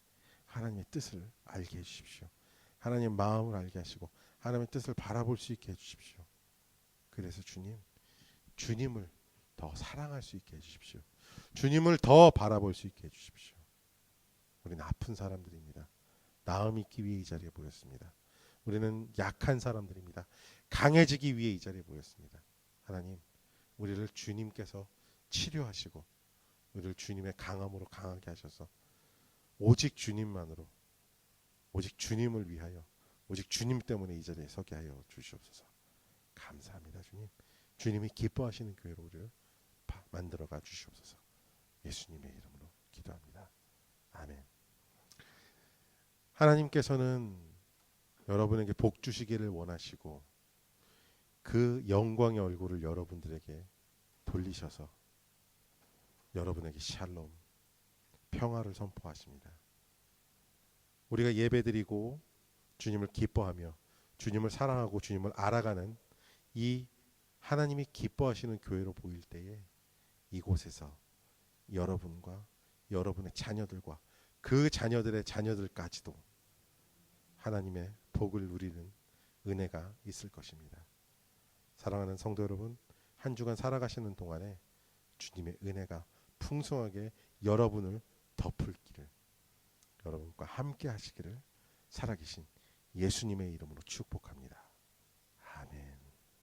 Speaker 1: 하나님의 뜻을 알게 해주십시오. 하나님의 마음을 알게 하시고 하나님의 뜻을 바라볼 수 있게 해주십시오. 그래서 주님을 더 사랑할 수 있게 해주십시오. 주님을 더 바라볼 수 있게 해주십시오. 우리는 아픈 사람들입니다. 나음 있기 위해 이 자리에 모였습니다. 우리는 약한 사람들입니다. 강해지기 위해 이 자리에 모였습니다. 하나님, 우리를 주님께서 치료하시고 우리를 주님의 강함으로 강하게 하셔서 오직 주님만으로, 오직 주님을 위하여, 오직 주님 때문에 이 자리에 서게 하여 주시옵소서. 감사합니다. 주님, 주님이 기뻐하시는 교회로 우리를 만들어가 주시옵소서. 예수님의 이름으로 기도합니다. 아멘. 하나님께서는 여러분에게 복 주시기를 원하시고 그 영광의 얼굴을 여러분들에게 돌리셔서 여러분에게 샬롬, 평화를 선포하십니다. 우리가 예배드리고 주님을 기뻐하며 주님을 사랑하고 주님을 알아가는 이 하나님이 기뻐하시는 교회로 보일 때에 이곳에서 여러분과 여러분의 자녀들과 그 자녀들의 자녀들까지도 하나님의 복을 누리는 은혜가 있을 것입니다. 사랑하는 성도 여러분, 한 주간 살아가시는 동안에 주님의 은혜가 풍성하게 여러분을 덮을 길을, 여러분과 함께 하시기를 살아계신 예수님의 이름으로 축복합니다.